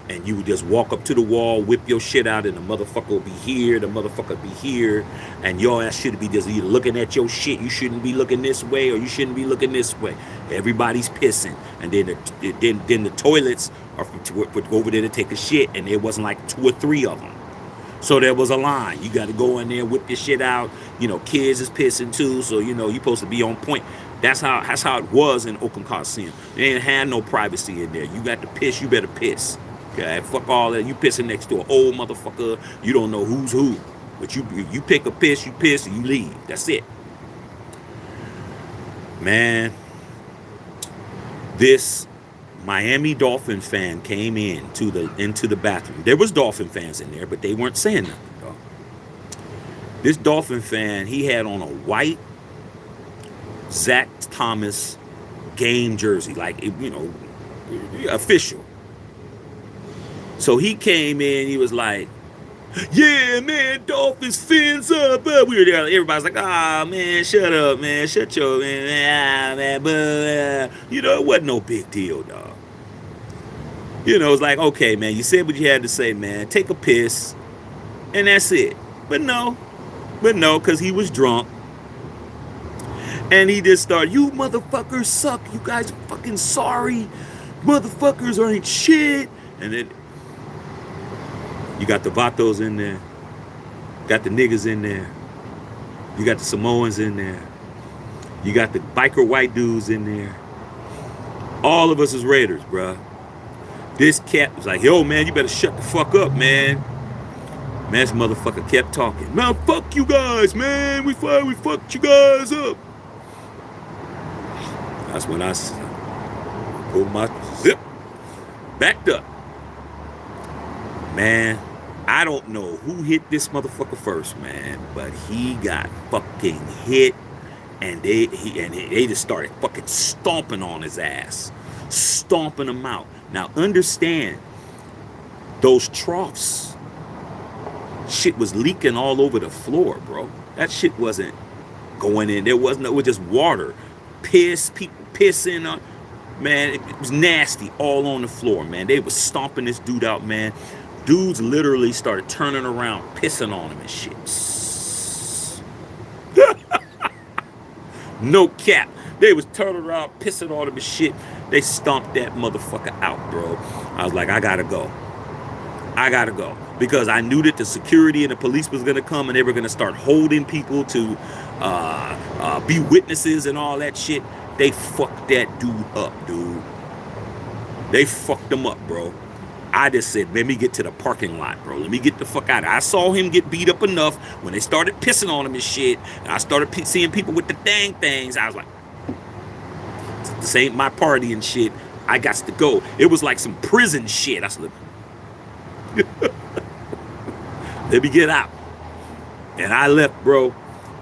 and you would just walk up to the wall, whip your shit out, and the motherfucker will be here, the motherfucker be here, and your ass should be just either looking at your shit. You shouldn't be looking this way, or you shouldn't be looking this way. Everybody's pissing, and then the toilets are for over there to take a shit, and there wasn't like 2 or 3 of them. So there was a line. You got to go in there, whip your shit out. Kids is pissing too, so you're supposed to be on point. That's how it was in Oakland Coliseum. They ain't had no privacy in there. You got to piss, you better piss. Okay, fuck all that. You pissing next to an old motherfucker. You don't know who's who, but you pick a piss, you piss, and you leave. That's it. Man, this Miami Dolphin fan came into the bathroom. There was Dolphin fans in there, but they weren't saying nothing. Dog. This Dolphin fan, he had on a white Zach Thomas game jersey, official. So he came in, he was like, yeah, man, Dolphins fins up. We were there, everybody's like, man, shut up, man, shut your, man, but, it wasn't no big deal, dog. It's like, okay, man, you said what you had to say, man, take a piss, and that's it. But no, because he was drunk. And he just started, you motherfuckers suck. You guys are fucking sorry. Motherfuckers ain't shit. And then you got the Vatos in there. Got the niggas in there. You got the Samoans in there. You got the biker white dudes in there. All of us is Raiders, bruh. This cat was like, yo, man, you better shut the fuck up, man. Man, this motherfucker kept talking. Man, fuck you guys, man. We fucked you guys up. That's when I pulled my zip, backed up. Man, I don't know who hit this motherfucker first, man, but he got fucking hit, and they just started fucking stomping on his ass, stomping him out. Now understand, those troughs, shit was leaking all over the floor, bro. That shit wasn't going in. It was just water, piss, people pissing on. Man, it was nasty all on the floor, man. They was stomping this dude out, man. Dudes literally started turning around, pissing on him and shit. No cap. They was turning around, pissing on him and shit. They stomped that motherfucker out, bro. I was like, I gotta go. I gotta go. Because I knew that the security and the police was gonna come and they were gonna start holding people to be witnesses and all that shit. They fucked that dude up, dude. They fucked him up, bro. I just said, let me get to the parking lot, bro. Let me get the fuck out of here. I saw him get beat up enough when they started pissing on him and shit. And I started seeing people with the dang things. I was like, this ain't my party and shit. I got to go. It was like some prison shit. I said, let me get out. And I left, bro.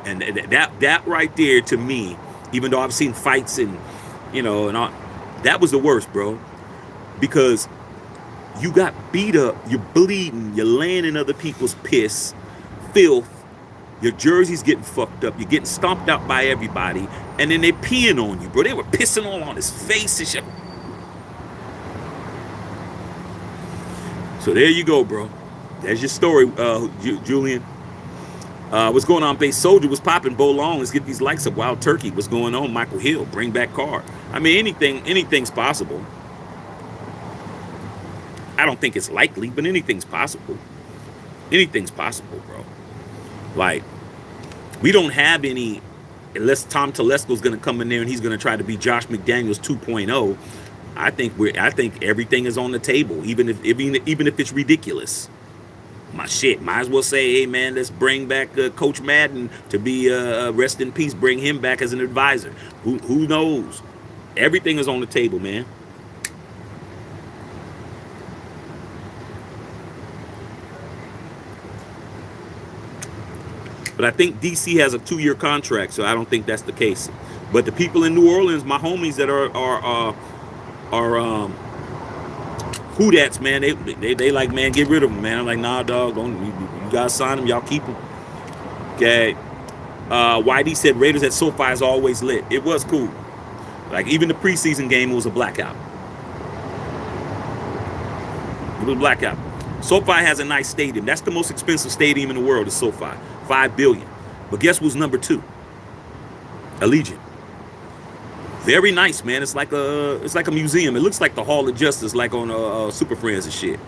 And that right there, to me, even though I've seen fights and, you know, and all, that was the worst, bro. Because you got beat up, you're bleeding, you're laying in other people's piss, filth, your jersey's getting fucked up, you're getting stomped out by everybody, and then they're peeing on you, bro. They were pissing all on his face and shit. So there you go, bro. There's your story, Julian. What's going on, Base Soldier? What's popping? Bo Long, let's get these likes up. Wild Turkey, what's going on? Michael Hill, bring back car. I mean, anything's possible. I don't think it's likely, but anything's possible. Anything's possible, bro. Like, we don't have any, unless Tom Telesco's going to come in there and he's going to try to be Josh McDaniels 2.0. I think everything is on the table, even if it's ridiculous. My shit, might as well say, hey man, let's bring back Coach Madden to be rest in peace. Bring him back as an advisor. Who knows? Everything is on the table, man. But I think DC has a 2-year contract, so I don't think that's the case. But the people in New Orleans, my homies that are Who-dats, man, they like, man, get rid of them, man. I'm like, nah, dog, don't you guys sign them, y'all keep them. Okay. YD said Raiders at SoFi is always lit. It was cool. Like, even the preseason game was a blackout. It was a blackout. SoFi has a nice stadium. That's the most expensive stadium in the world, is SoFi. $5 billion. But guess who's number 2? Allegiant. Very nice, man. It's like a museum. It looks like the Hall of Justice, like on Super Friends and shit.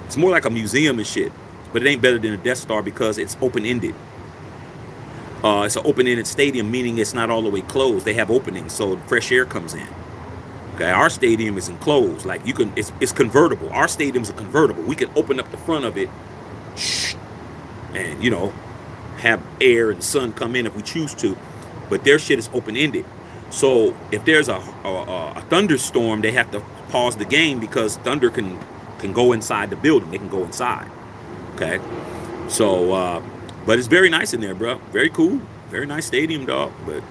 It's more like a museum and shit. But it ain't better than a Death Star because it's open-ended. It's an open-ended stadium, meaning it's not all the way closed. They have openings, so fresh air comes in. Okay, our stadium is enclosed. Like, you can, it's convertible. Our stadium's a convertible. We can open up the front of it, and, you know, have air and sun come in if we choose to. But their shit is open-ended. So if there's a thunderstorm, they have to pause the game because thunder can go inside the building. They can go inside. Okay. So, but it's very nice in there, bro. Very cool. Very nice stadium, dog. But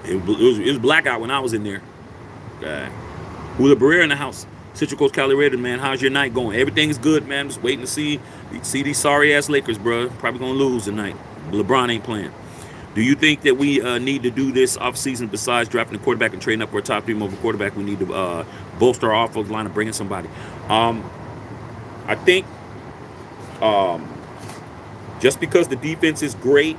it was blackout when I was in there. Okay. Hula Barrera in the house. Central Coast Cali Raiders, man. How's your night going? Everything's good, man. Just waiting to see these sorry ass Lakers, bro. Probably gonna lose tonight. LeBron ain't playing. Do you think that we need to do this offseason besides drafting a quarterback and trading up for a top 3 over quarterback? We need to bolster our offensive line and bring in somebody. I think just because the defense is great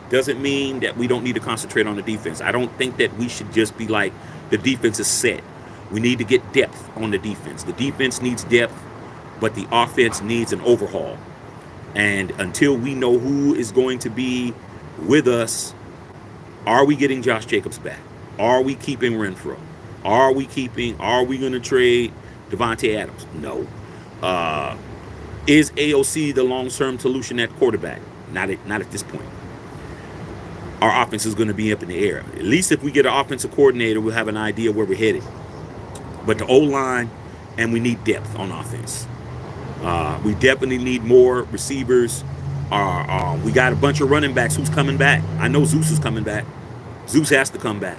doesn't mean that we don't need to concentrate on the defense. I don't think that we should just be like, the defense is set. We need to get depth on the defense. The defense needs depth, but the offense needs an overhaul. And until we know who is going to be with us, are we getting Josh Jacobs back? Are we keeping Renfro? Are we going to trade Devontae Adams? No. Is AOC the long-term solution at quarterback? Not at this point. Our offense is going to be up in the air. At least if we get an offensive coordinator, we'll have an idea where we're headed. But the O-line, and we need depth on offense. We definitely need more receivers. We got a bunch of running backs. Who's coming back? I know Zeus is coming back. Zeus has to come back.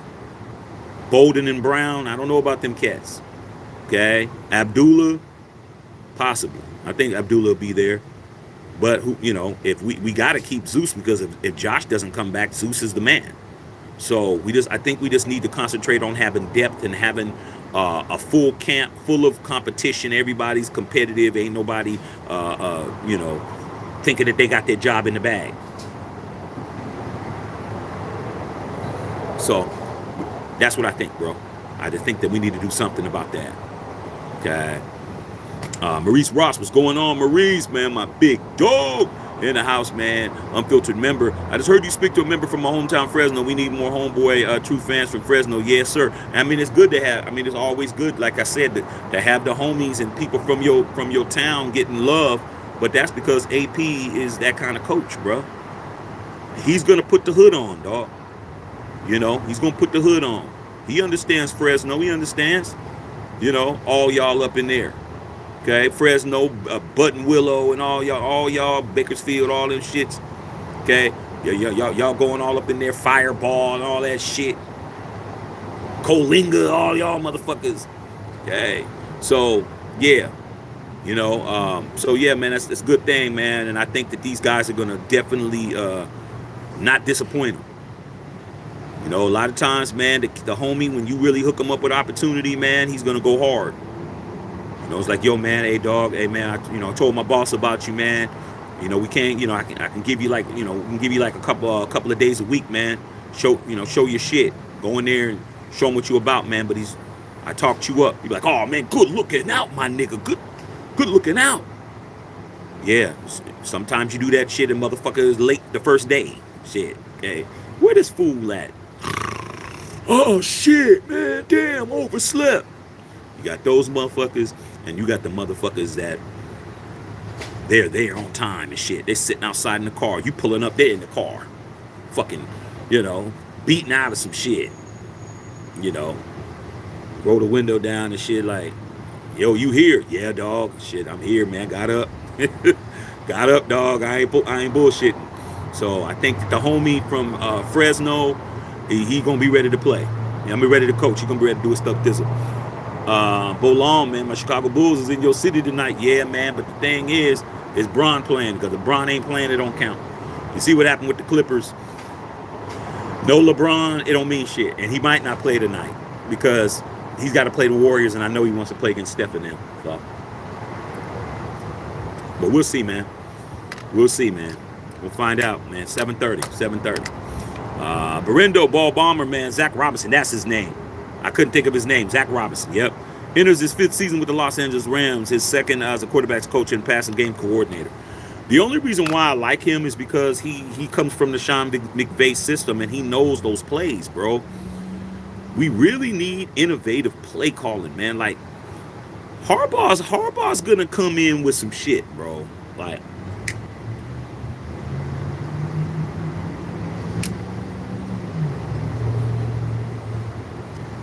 Bolden and Brown, I don't know about them cats. Okay, Abdullah, possibly. I think Abdullah will be there. But who, if we got to keep Zeus, because if Josh doesn't come back, Zeus is the man. So I think we just need to concentrate on having depth and having a full camp full of competition. Everybody's competitive. Ain't nobody, thinking that they got their job in the bag. So that's what I think, bro. I just think that we need to do something about that. Okay. Maurice Ross, what's going on, Maurice, man? My big dog in the house, man. Unfiltered member. I just heard you speak to a member from my hometown, Fresno. We need more homeboy true fans from Fresno. Yes, sir. I mean, it's good to have. I mean, it's always good, like I said, to have the homies and people from your town getting love. But that's because AP is that kind of coach, bro. He's gonna put the hood on, dog. He's gonna put the hood on. He understands Fresno. He understands. All y'all up in there. Okay, Fresno, Button Willow, and all y'all, Bakersfield, all them shits. Okay, y'all going all up in there, Fireball and all that shit. Coalinga, all y'all motherfuckers. Okay, so yeah, so yeah, man, that's a good thing, man, and I think that these guys are gonna definitely not disappoint them. A lot of times, man, the homie, when you really hook him up with opportunity, man, he's gonna go hard. It's like, yo, man, hey, dog, hey, man, I told my boss about you, man. We can't, I can give you like, we can give you like a couple of days a week, man. Show your shit. Go in there and show him what you about, man. But I talked you up. You're like, oh, man, good looking out, my nigga. Good looking out. Yeah, sometimes you do that shit and motherfuckers late the first day. Shit, okay. Where this fool at? Oh, shit, man, damn, overslept. You got those motherfuckers. And you got the motherfuckers that they're there on time and shit. They're sitting outside in the car. You pulling up there in the car. Fucking, beating out of some shit. Roll the window down and shit like, yo, you here? Yeah, dog. Shit, I'm here, man. Got up. Got up, dog. I ain't bullshitting. So I think that the homie from Fresno, he gonna be ready to play. I'm gonna be ready to coach. He gonna be ready to do his stuff thizzle. Bolon, man, my Chicago Bulls is in your city tonight. Yeah, man, but the thing is Bron playing, because if Bron ain't playing, it don't count. You see what happened with the Clippers? No LeBron, it don't mean shit. And he might not play tonight because he's got to play the Warriors, and I know he wants to play against Steph and them. So. But we'll see, man. We'll see, man. We'll find out, man. 7:30. Barindo, ball bomber, man. Zach Robinson, that's his name. I couldn't think of his name. Zach Robinson, yep. Enters his 5th season with the Los Angeles Rams, his 2nd as a quarterback's coach and passing game coordinator. The only reason why I like him is because he comes from the Sean McVay system, and he knows those plays, bro. We really need innovative play calling, man. Like, Harbaugh's gonna come in with some shit, bro. Like,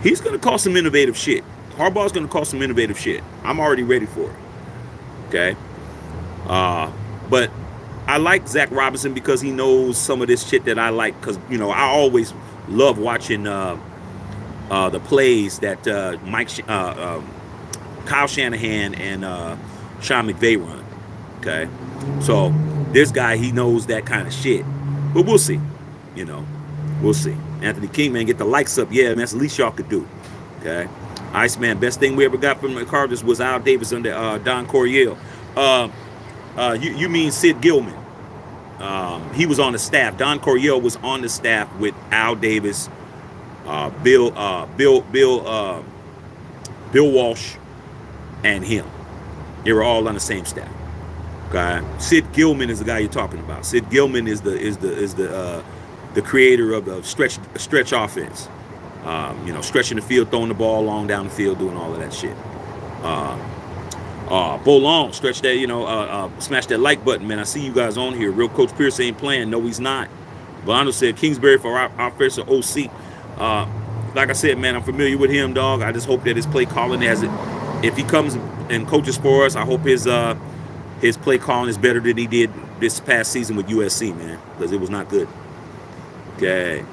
he's going to call some innovative shit. Harbaugh's going to call some innovative shit. I'm already ready for it. Okay? But I like Zach Robinson because he knows some of this shit that I like. Because, I always love watching the plays that Kyle Shanahan and Sean McVay run. Okay? So, this guy, he knows that kind of shit. But we'll see. We'll see. Anthony King, man, get the likes up. Yeah, man, that's the least y'all could do. Okay. Iceman, best thing we ever got from the Cardinals was Al Davis under Don Coryell. You mean Sid Gilman. He was on the staff. Don Coryell was on the staff with Al Davis, Bill Walsh, and him. They were all on the same staff. Okay. Sid Gilman is the guy you're talking about. Sid Gilman is the creator of the stretch offense. Stretching the field, throwing the ball long down the field, doing all of that shit. Bo Long, stretch that, smash that like button, man. I see you guys on here. Real Coach Pierce ain't playing. No, he's not. Bolano said Kingsbury for our offensive OC. Like I said, man, I'm familiar with him, dog. I just hope that his play calling has it. If he comes and coaches for us, I hope his play calling is better than he did this past season with USC, man, because it was not good. Okay.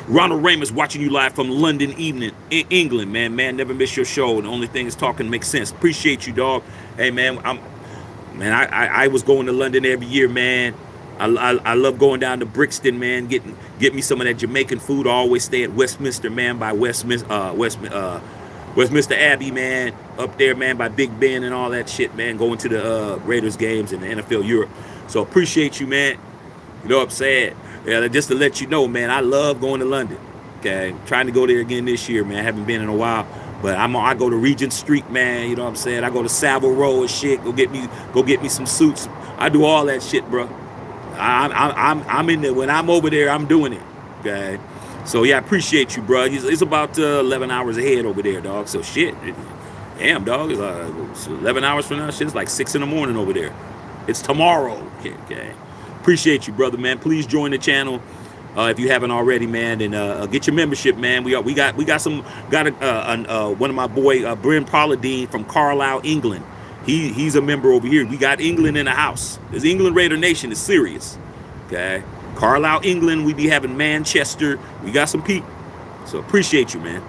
Ronald Ramus watching you live from London, England, man. Man, never miss your show. The only thing is talking makes sense. Appreciate you, dog. Hey, man, I was going to London every year, man. I love going down to Brixton, man. Get me some of that Jamaican food. I always stay at Westminster, man, by Westminster Abbey, man. Up there, man, by Big Ben and all that shit, man. Going to the Raiders games in the NFL Europe. So appreciate you, man. You know what I'm saying? Yeah, just to let you know, man, I love going to London. Okay, trying to go there again this year, man. I haven't been in a while, but I go to Regent Street, man. You know what I'm saying? I go to Savile Row and shit. Go get me some suits. I do all that shit, bro. I'm in there. When I'm over there, I'm doing it. Okay, so yeah, I appreciate you, bro. It's about 11 hours ahead over there, dog. So shit, damn, dog. It's 11 hours from now. Shit, it's like 6 in the morning over there. It's tomorrow. Okay. Appreciate you, brother, man. Please join the channel if you haven't already, man, and get your membership, man. We got one of my boy Bryn Polladine from Carlisle, England. He's a member over here. We got England in the house. This England Raider Nation is serious. Okay, Carlisle, England. We be having Manchester. We got some people. So appreciate you, man.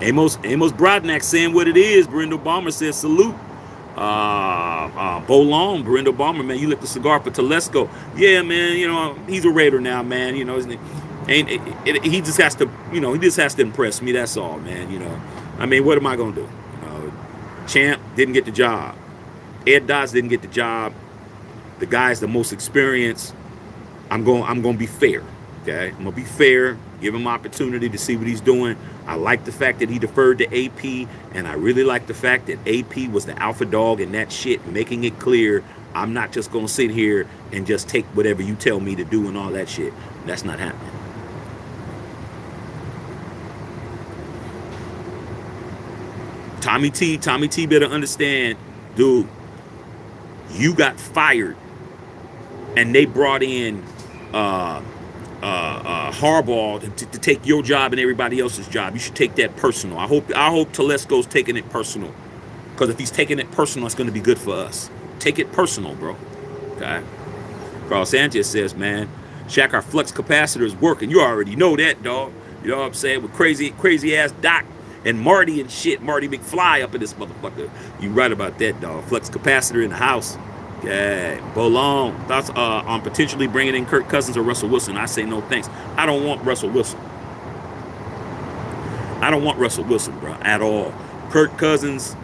Amos Brodnack saying what it is. Brenda Balmer says salute. Bo Long, Brenda Balmer, man, you lit the cigar for Telesco. Yeah, man, he's a Raider now, man. He just has to, impress me. That's all, man. I mean, what am I gonna do? Champ didn't get the job. Ed Dodds didn't get the job. The guy's the most experienced. I'm gonna be fair. Okay, I'm gonna be fair. Give him opportunity to see what he's doing. I like the fact that he deferred to AP, and I really like the fact that AP was the alpha dog in that shit, making it clear I'm not just gonna sit here and just take whatever you tell me to do and all that shit. That's not happening. Tommy T better understand, dude, you got fired and they brought in Harbaugh to take your job and everybody else's job. You should take that personal. I hope Telesco's taking it personal, because if he's taking it personal, it's going to be good for us. Take it personal, bro. Okay. Carl Sanchez says, man, Shaq, our flux capacitor is working. You already know that, dog. You know what I'm saying? With crazy ass Doc and Marty and shit, Marty McFly up in this motherfucker. You right about that, dog. Flux capacitor in the house. Okay. Bolong, thoughts on potentially bringing in Kirk Cousins or Russell Wilson? I say no thanks. I don't want Russell Wilson. Bro, at all. Kirk Cousins,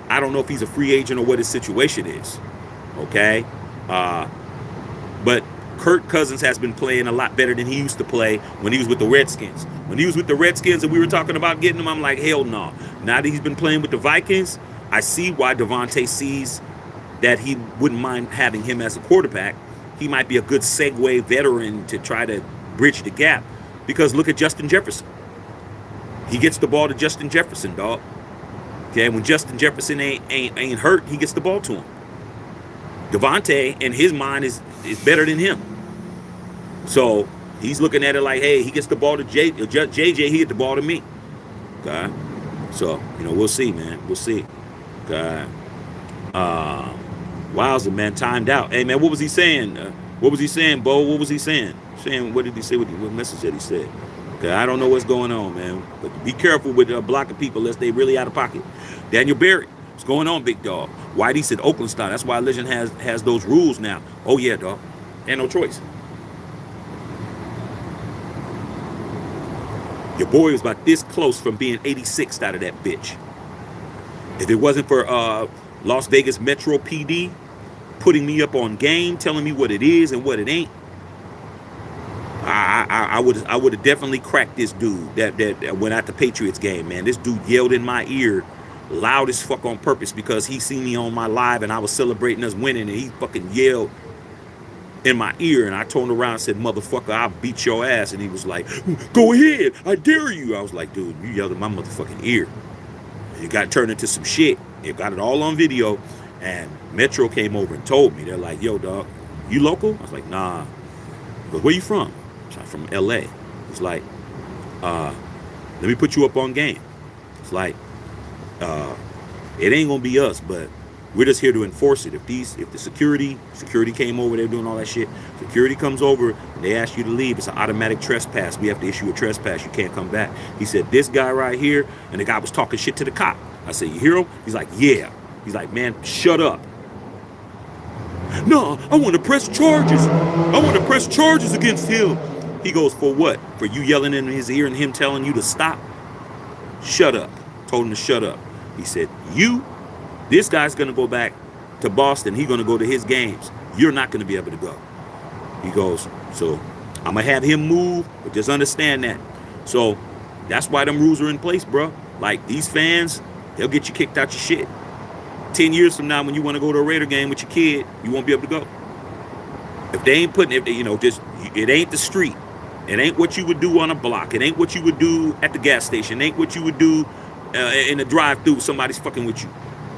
I don't know if he's a free agent or what his situation is. Okay? But Kirk Cousins has been playing a lot better than he used to play when he was with the Redskins. When he was with the Redskins and we were talking about getting him, I'm like, hell no. Now that he's been playing with the Vikings, I see why Devontae sees that he wouldn't mind having him as a quarterback. He might be a good segue veteran to try to bridge the gap. Because look at Justin Jefferson. He gets the ball to Justin Jefferson, dog. Okay, when Justin Jefferson ain't hurt, he gets the ball to him. Devontae, in his mind, is better than him. So he's looking at it like, hey, he gets the ball to JJ, he get the ball to me. Okay. So, we'll see, man. We'll see. Okay. Wowza, man, timed out. Hey, man, what was he saying? Bo? What was he saying? What did he say? What message that he said? Okay, I don't know what's going on, man. But be careful with blocking people unless they really out of pocket. Daniel Berry, what's going on, big dog? Whitey said Oakland style. That's why Legend has those rules now. Oh, yeah, dog. Ain't no choice. Your boy was about this close from being 86th out of that bitch. If it wasn't for Las Vegas Metro PD putting me up on game, telling me what it is and what it ain't, I would have definitely cracked this dude that went at the Patriots game, man. This dude yelled in my ear loud as fuck on purpose because he seen me on my live and I was celebrating us winning, and he fucking yelled in my ear, and I turned around and said, motherfucker, I'll beat your ass. And he was like, go ahead, I dare you. I was like, dude, you yelled in my motherfucking ear. It got turned into some shit. It got it all on video. And Metro came over and told me, they're like, yo, dog, you local? I was like, nah. He goes, where you from? I'm from LA. It's like, let me put you up on game. It's like, it ain't gonna be us, but we're just here to enforce it. If the security came over, they're doing all that shit. Security comes over and they ask you to leave. It's an automatic trespass. We have to issue a trespass. You can't come back. He said, this guy right here, and the guy was talking shit to the cop. I said, you hear him? He's like, yeah. He's like, man, shut up. No, I want to press charges. I want to press charges against him. He goes, for what? For you yelling in his ear and him telling you to stop? Shut up. Told him to shut up. He said, this guy's going to go back to Boston. He's going to go to his games. You're not going to be able to go. He goes, so I'm going to have him move, but just understand that. So that's why them rules are in place, bro. Like, these fans, they'll get you kicked out your shit. 10 years from now, when you want to go to a Raider game with your kid, you won't be able to go. If they ain't putting, it ain't the street. It ain't what you would do on a block. It ain't what you would do at the gas station. It ain't what you would do in a drive-thru. Somebody's fucking with you,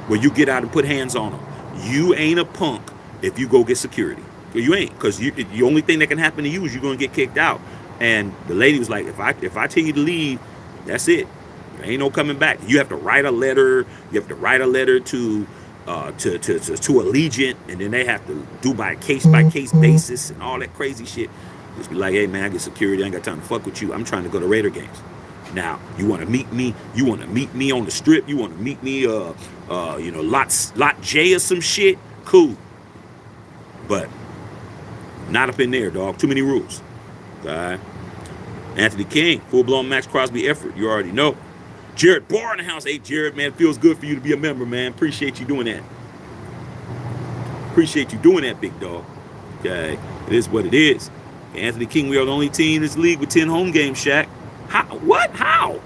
where you get out and put hands on them. You ain't a punk if you go get security. You ain't, because the only thing that can happen to you is you're gonna get kicked out. And the lady was like, if I tell you to leave, that's it. There ain't no coming back. You have to write a letter. You have to write a letter to Allegiant, and then they have to do by case basis and all that crazy shit. Just be like, hey man, I get security. I ain't got time to fuck with you. I'm trying to go to Raider games. Now, you want to meet me? You want to meet me on the strip? You want to meet me, lot J or some shit? Cool. But not up in there, dog. Too many rules. All right. Anthony King, full-blown Max Crosby effort. You already know. Jared Barr in the house. Hey, Jared, man, feels good for you to be a member, man. Appreciate you doing that. Appreciate you doing that, big dog. Okay. It is what it is. Anthony King, we are the only team in this league with 10 home games, Shaq. How? What? How?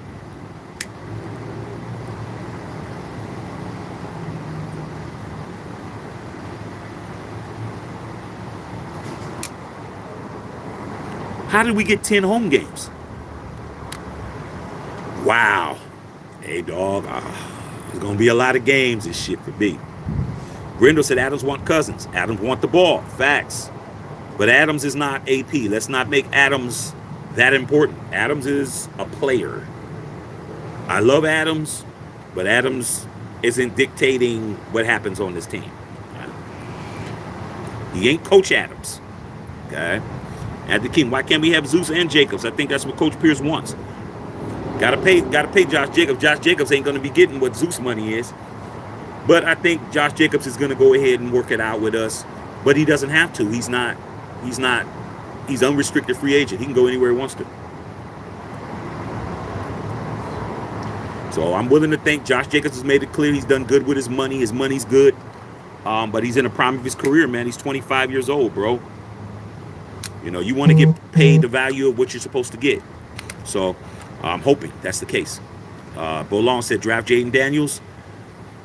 How did we get 10 home games? Wow. Hey, dog. There's going to be a lot of games and shit for me. Grindle said Adams want Cousins. Adams want the ball. Facts. But Adams is not AP. Let's not make Adams that important. Adams is a player. I love Adams, but Adams isn't dictating what happens on this team. He ain't Coach Adams. Okay? At the King, why can't we have Zeus and Jacobs? I think that's what Coach Pierce wants. Gotta pay Josh Jacobs. Josh Jacobs ain't gonna be getting what Zeus money is. But I think Josh Jacobs is gonna go ahead and work it out with us. But he doesn't have to. He's unrestricted free agent. He can go anywhere he wants to. So I'm willing to think Josh Jacobs has made it clear he's done good with his money. His money's good. But he's in the prime of his career, man. He's 25 years old, bro. You know, you want to get paid the value of what you're supposed to get. So I'm hoping that's the case. Bo Long said draft Jaden Daniels.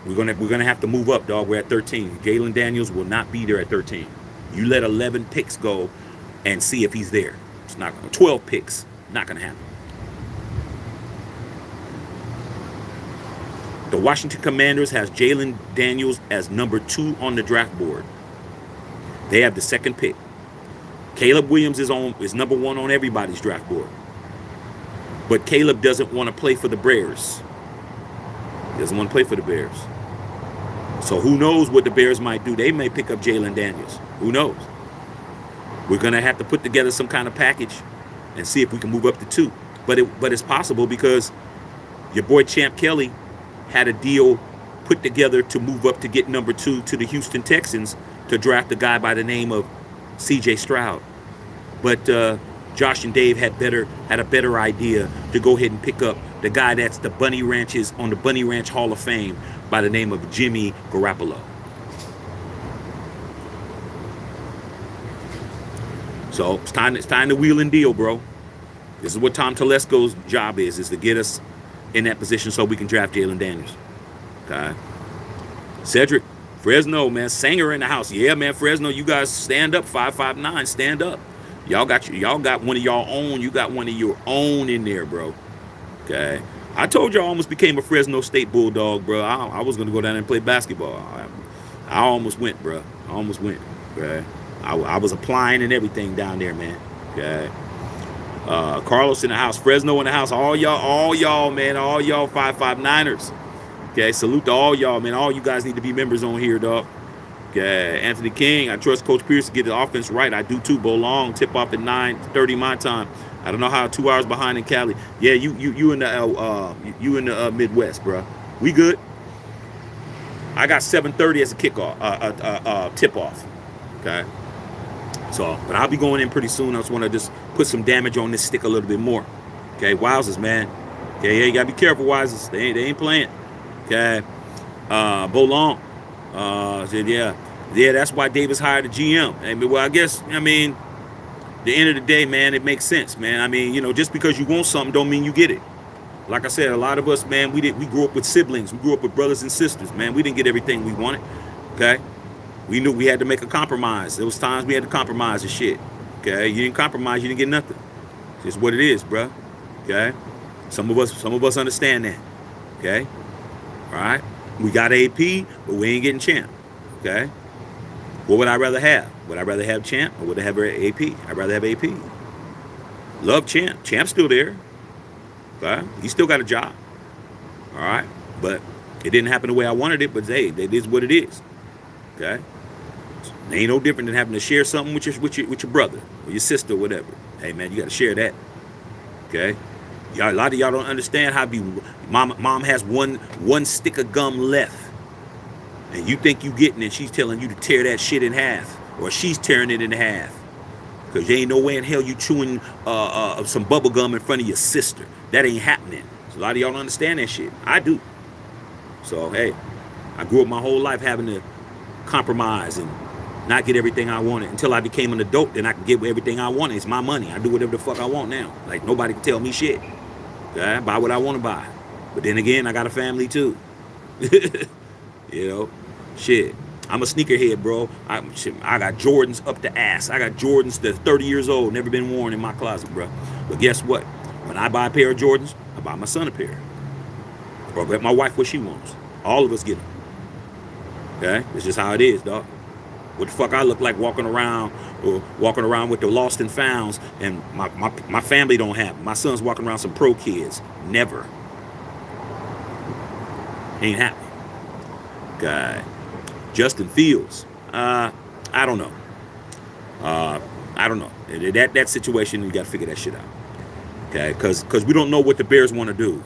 We're gonna have to move up, dog. We're at 13. Jalen Daniels will not be there at 13. You let 11 picks go and see if he's there. It's not 12 picks. Not gonna happen. The Washington Commanders has Jalen Daniels as number 2 on the draft board. They have the second pick. Caleb Williams is number 1 on everybody's draft board. But Caleb doesn't want to play for the Bears. He doesn't want to play for the Bears. So who knows what the Bears might do? They may pick up Jalen Daniels. Who knows? We're going to have to put together some kind of package and see if we can move up to 2. But it's possible because your boy Champ Kelly had a deal put together to move up to get number 2 to the Houston Texans to draft a guy by the name of C.J. Stroud. But Josh and Dave had a better idea to go ahead and pick up the guy that's the Bunny Ranches on the Bunny Ranch Hall of Fame by the name of Jimmy Garoppolo. So it's time to wheel and deal, bro. This is what Tom Telesco's job is to get us in that position so we can draft Jalen Daniels. Okay. Cedric, Fresno, man, Sanger in the house. Yeah, man, Fresno, you guys stand up. 559, stand up. Y'all got one of y'all own. You got one of your own in there, bro. Okay. I told you I almost became a Fresno State Bulldog, bro. I was gonna go down and play basketball. I almost went, bro. I almost went, okay? I was applying and everything down there, man. Okay. Carlos in the house, Fresno in the house, all y'all, man, all y'all 559ers. Okay, salute to all y'all, man. All you guys need to be members on here, dog. Okay, Anthony King, I trust Coach Pierce to get the offense right. I do too. Bo Long, tip off at 9:30 my time. I don't know how 2 hours behind in Cali. Yeah, you in the Midwest, bro. We good. I got 7:30 as a kickoff, tip off. Okay. So, but I'll be going in pretty soon. I just want to just put some damage on this stick a little bit more. Okay, Wowzers, man. Okay, yeah, you gotta be careful, Wowzers. They ain't playing. Okay. Bo Long. Said, yeah, that's why Davis hired a GM. I mean, well, the end of the day, man, it makes sense, man. I mean, just because you want something don't mean you get it. Like I said, a lot of us, man, we grew up with siblings. We grew up with brothers and sisters, man. We didn't get everything we wanted. Okay. We knew we had to make a compromise. There was times we had to compromise and shit. Okay. You didn't compromise, you didn't get nothing. It's just what it is, bro. Okay. Some of us understand that. Okay. All right. We got AP, but we ain't getting champ. Okay. What would I rather have? Would I rather have champ or would I have AP? I'd rather have AP. Love champ. Champ's still there. Okay. He still got a job. All right. But it didn't happen the way I wanted it, but hey, it is what it is. Okay. It ain't no different than having to share something with your brother or your sister or whatever. Hey man, you got to share that. Okay. A lot of y'all don't understand how mom has one stick of gum left, and you think you getting it. She's telling you to tear that shit in half, or she's tearing it in half, because there ain't no way in hell you chewing some bubble gum in front of your sister. That ain't happening. So a lot of y'all don't understand that shit. I do. So hey, I grew up my whole life having to compromise and not get everything I wanted until I became an adult. Then I can get everything I wanted. It's my money. I do whatever the fuck I want now. Like nobody can tell me shit. Okay? I buy what I want to buy. But then again, I got a family too. Shit. I'm a sneakerhead, bro. I got Jordans up the ass. I got Jordans that 30 years old, never been worn in my closet, bro. But guess what? When I buy a pair of Jordans, I buy my son a pair. Or get my wife what she wants. All of us get them. Okay? It's just how it is, dog. What the fuck I look like walking around with the lost and founds, and my family don't have them. My son's walking around some pro kids. Never. Ain't happening. God. Justin Fields. I don't know. I don't know. That situation, you got to figure that shit out. Okay? Because we don't know what the Bears want to do.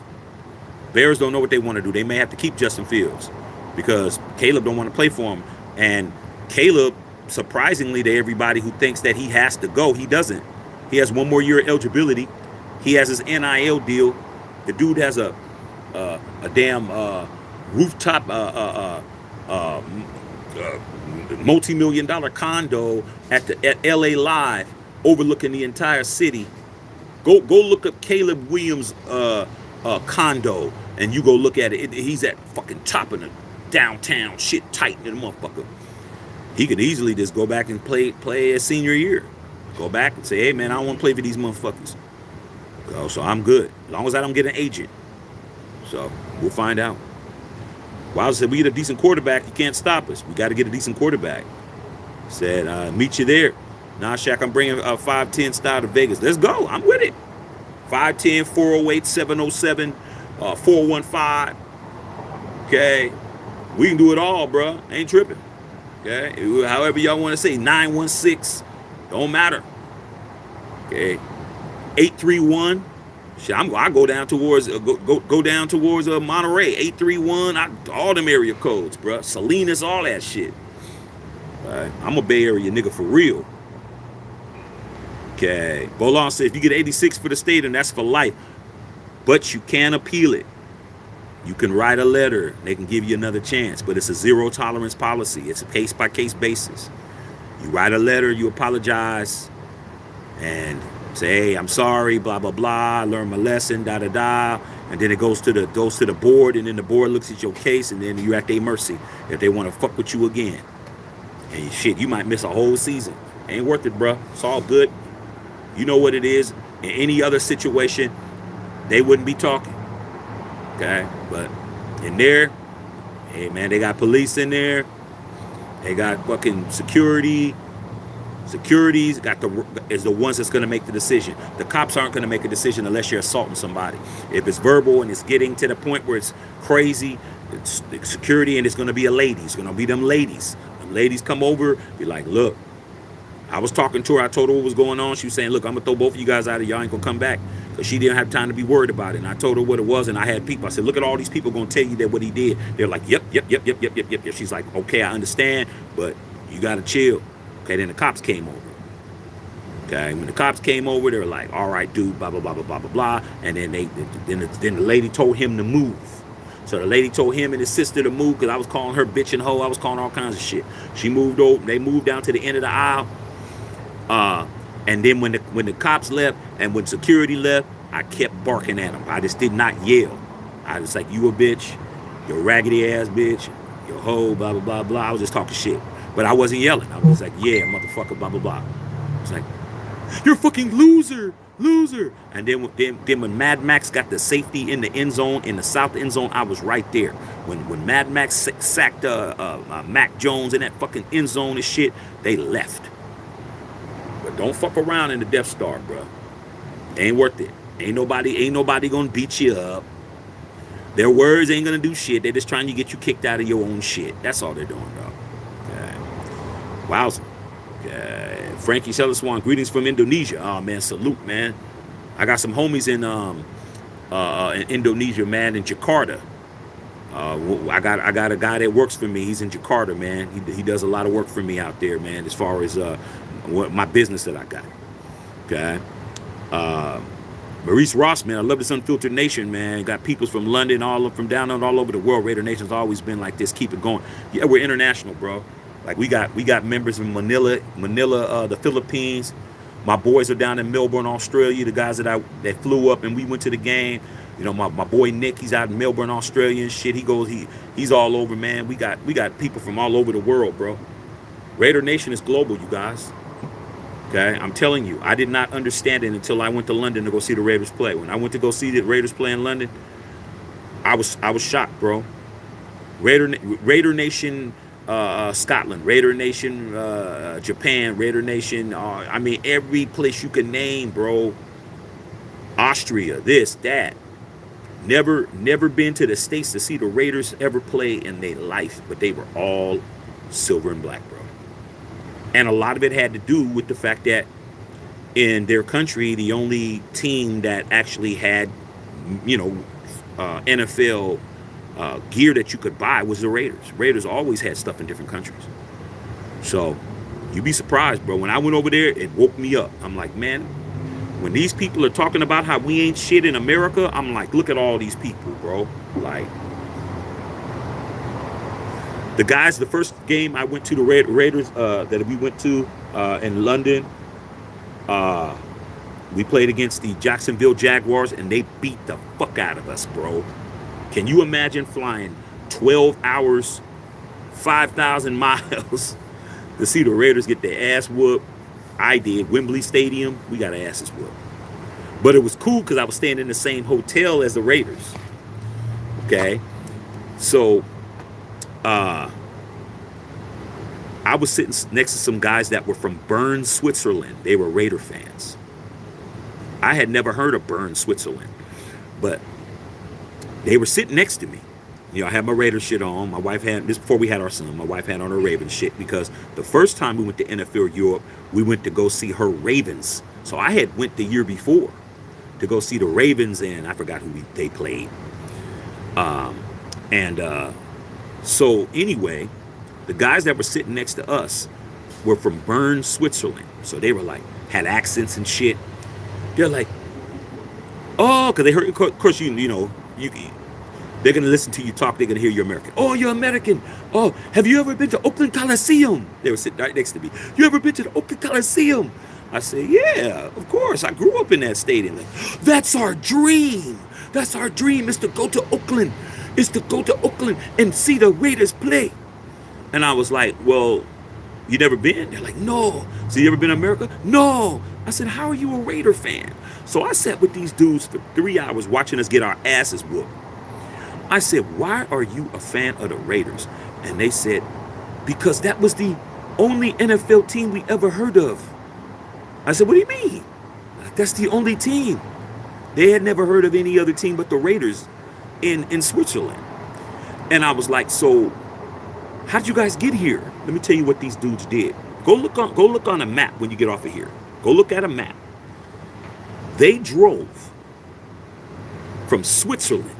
Bears don't know what they want to do. They may have to keep Justin Fields because Caleb don't want to play for him. And Caleb, surprisingly to everybody who thinks that he has to go, he doesn't. He has one more year of eligibility. He has his NIL deal. The dude has a damn rooftop multi-million-dollar condo at LA Live overlooking the entire city. Go look up Caleb Williams' condo and you go look at it. He's at fucking top of the downtown shit tight in the motherfucker. He could easily just go back and play his senior year. Go back and say, hey man, I don't want to play for these motherfuckers. So I'm good. As long as I don't get an agent. So we'll find out. Wowzer said, we get a decent quarterback, you can't stop us. We got to get a decent quarterback. Said, meet you there. Nah, Shaq, I'm bringing a 5'10" style to Vegas. Let's go. I'm with it. 5'10", 408, 707, 415. Okay. We can do it all, bro. Ain't tripping. Okay. However y'all want to say, 916. Don't matter. Okay. 831. Shit, I go down towards go down towards Monterey. 831. All them area codes, bro. Salinas, all that shit. I'm a Bay Area nigga for real. Okay. Bolon said, if you get 86 for the stadium, that's for life. But you can appeal it. You can write a letter. They can give you another chance. But it's a zero tolerance policy. It's a case-by-case basis. You write a letter, you apologize, and say, hey, I'm sorry, blah, blah, blah. I learned my lesson, da-da-da. And then it goes to the board, and then the board looks at your case, and then you're at their mercy if they want to fuck with you again. And shit, you might miss a whole season. Ain't worth it, bro. It's all good. You know what it is. In any other situation, they wouldn't be talking. Okay? But in there, hey, man, they got police in there. They got fucking security. Securities got is the ones that's going to make the decision. The cops aren't going to make a decision unless you're assaulting somebody. If it's verbal and it's getting to the point where it's crazy, it's security, and it's going to be a lady. It's going to be them ladies. Them ladies come over, be like, look, I was talking to her. I told her what was going on. She was saying, look, I'm going to throw both of you guys out of y'all ain't going to come back. Because she didn't have time to be worried about it. And I told her what it was, and I had people. I said, look at all these people going to tell you that what he did. They're like, yep. She's like, okay, I understand, but you got to chill. Okay, then the cops came over. Okay, when the cops came over, they were like, all right, dude, blah, blah, blah, blah, blah, blah, blah. And then the lady told him to move. So the lady told him and his sister to move because I was calling her bitch and hoe. I was calling all kinds of shit. She moved over. They moved down to the end of the aisle. And then when the cops left and when security left, I kept barking at them. I just did not yell. I was like, you a bitch, you a raggedy ass bitch, you a hoe, blah, blah, blah, blah. I was just talking shit. But I wasn't yelling. I was like, yeah, motherfucker, blah, blah, blah. It's like, you're a fucking loser. And then when Mad Max got the safety in the end zone, in the south end zone, I was right there. When Mad Max sacked Mac Jones in that fucking end zone and shit, they left. But don't fuck around in the Death Star, bro. Ain't worth it. Ain't nobody gonna beat you up. Their words ain't gonna do shit. They're just trying to get you kicked out of your own shit. That's all they're doing, bro. Okay. Wowza. Okay. Frankie Swan, greetings from Indonesia. Oh man, salute, man. I got some homies in Indonesia, man, in Jakarta. I got a guy that works for me. He's in Jakarta, man. He does a lot of work for me out there, man, as far as my business that I got. Okay. Maurice Ross, man, I love this Unfiltered Nation, man. Got people from London, from down and all over the world. Raider Nation's always been like this. Keep it going. Yeah, we're international, bro. Like we got members in Manila, the Philippines. My boys are down in Melbourne, Australia. The guys that flew up and we went to the game. You know, my boy Nick, he's out in Melbourne, Australia and shit. He's all over, man. We got people from all over the world, bro. Raider Nation is global, you guys. Okay, I'm telling you, I did not understand it until I went to London to go see the Raiders play. When I went to go see the Raiders play in London, I was shocked, bro. Raider Nation, Scotland, Raider Nation, Japan, Raider Nation. I mean, every place you can name, bro. Austria, this, that. Never been to the States to see the Raiders ever play in their life, but they were all silver and black, bro. And a lot of it had to do with the fact that in their country, the only team that actually had, NFL gear that you could buy was the Raiders. Raiders always had stuff in different countries. So you'd be surprised, bro. When I went over there, it woke me up. I'm like, man, when these people are talking about how we ain't shit in America, I'm like, look at all these people, bro. Like, the guys, the first game I went to, the Raiders that we went to in London, we played against the Jacksonville Jaguars, and they beat the fuck out of us, bro. Can you imagine flying 12 hours, 5,000 miles to see the Raiders get their ass whooped? I did. Wembley Stadium, we got our asses whooped. But it was cool because I was staying in the same hotel as the Raiders. Okay? So, I was sitting next to some guys that were from Bern, Switzerland. They were Raider fans. I had never heard of Bern, Switzerland, but they were sitting next to me. You know, I had my Raider shit on. My wife had, this before we had our son, my wife had on her Ravens shit because the first time we went to NFL Europe, we went to go see her Ravens. So I had went the year before to go see the Ravens, and I forgot who they played. So anyway, the guys that were sitting next to us were from Bern, Switzerland. So they were like, had accents and shit. They're like, oh, because they heard, of course, they're going to listen to you talk. They're going to hear you're American. Oh, you're American. Oh, have you ever been to Oakland Coliseum? They were sitting right next to me. You ever been to the Oakland Coliseum? I said, yeah, of course. I grew up in that stadium. Like, that's our dream. That's our dream is to go to Oakland. Is to go to Oakland and see the Raiders play. And I was like, well, you never been? They're like, no. So you ever been to America? No. I said, how are you a Raider fan? So I sat with these dudes for 3 hours watching us get our asses whooped. I said, why are you a fan of the Raiders? And they said, because that was the only NFL team we ever heard of. I said, what do you mean? That's the only team. They had never heard of any other team but the Raiders in Switzerland. And I was like, so how did you guys get here? Let me tell you what these dudes did. Go look on a map when you get off of here. Go look at a map. They drove from Switzerland,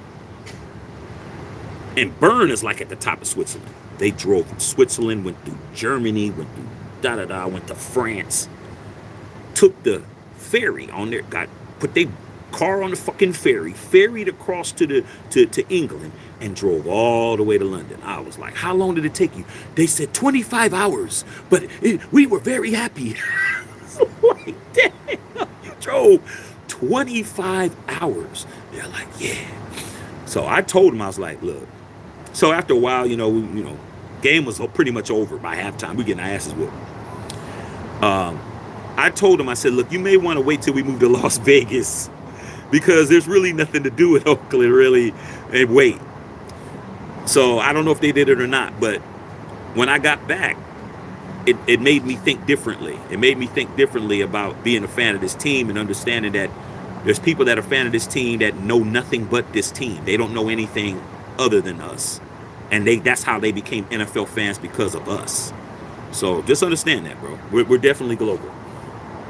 and Bern is like at the top of Switzerland. They drove from Switzerland, went through Germany, went through went to France, took the ferry on there, put their car on the fucking ferry, ferried across to England, and drove all the way to London. I was like, how long did it take you? They said 25 hours, but we were very happy. Like, damn, you drove 25 hours. They're like, yeah. So I told them, I was like, look. So after a while, game was pretty much over by halftime. We getting our asses whooped. I told them, I said, look, you may want to wait till we move to Las Vegas, because there's really nothing to do in Oakland, really, and wait. So I don't know if they did it or not, but when I got back, it made me think differently. It made me think differently about being a fan of this team and understanding that there's people that are fan of this team that know nothing but this team. They don't know anything other than us. And that's how they became NFL fans, because of us. So just understand that, bro. We're definitely global.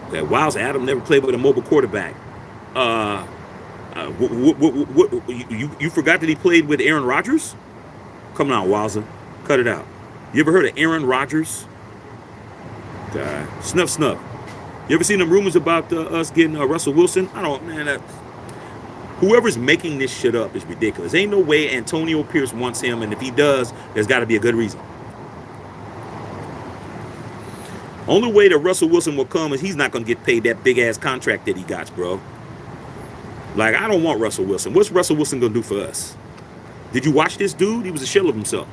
Okay, Wiles Adam never played with a mobile quarterback. You forgot that he played with Aaron Rodgers? Come on, Wowza. Cut it out. You ever heard of Aaron Rodgers? Snuff, snuff. You ever seen them rumors about us getting Russell Wilson? Whoever's making this shit up is ridiculous. Ain't no way Antonio Pierce wants him, and if he does, there's got to be a good reason. Only way that Russell Wilson will come is he's not going to get paid that big-ass contract that he got, bro. Like, I don't want Russell Wilson. What's Russell Wilson going to do for us? Did you watch this dude? He was a shell of himself.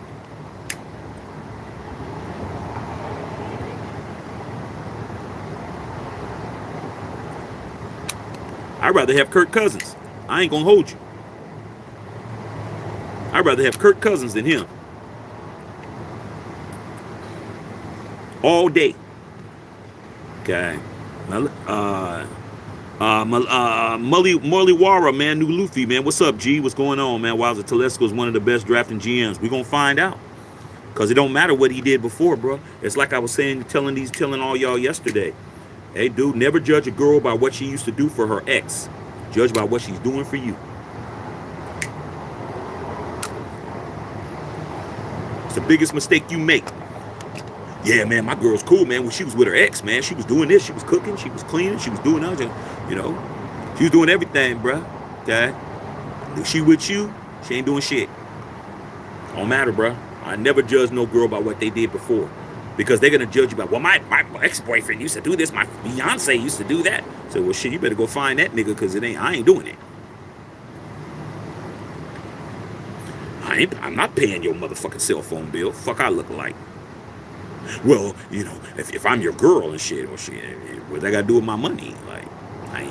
I'd rather have Kirk Cousins. I ain't going to hold you. I'd rather have Kirk Cousins than him. All day. Okay. Mulliwara, man, New Luffy, man. What's up, G? What's going on, man? Tom Telesco is one of the best drafting GMs. We're going to find out. Because it don't matter what he did before, bro. It's like I was saying, telling all y'all yesterday. Hey, dude, never judge a girl by what she used to do for her ex. Judge by what she's doing for you. It's the biggest mistake you make. Yeah, man, my girl's cool, man. When she was with her ex, man, she was doing this. She was cooking. She was cleaning. She was doing that. She was doing everything, bro. Okay? If she with you, she ain't doing shit. Don't matter, bro. I never judge no girl by what they did before. Because they're going to judge you by, well, my ex-boyfriend used to do this. My fiance used to do that. So, well, shit, you better go find that nigga, because I ain't doing it. I'm not paying your motherfucking cell phone bill. Fuck I look like. Well, if I'm your girl and shit, what I got to do with my money? Like,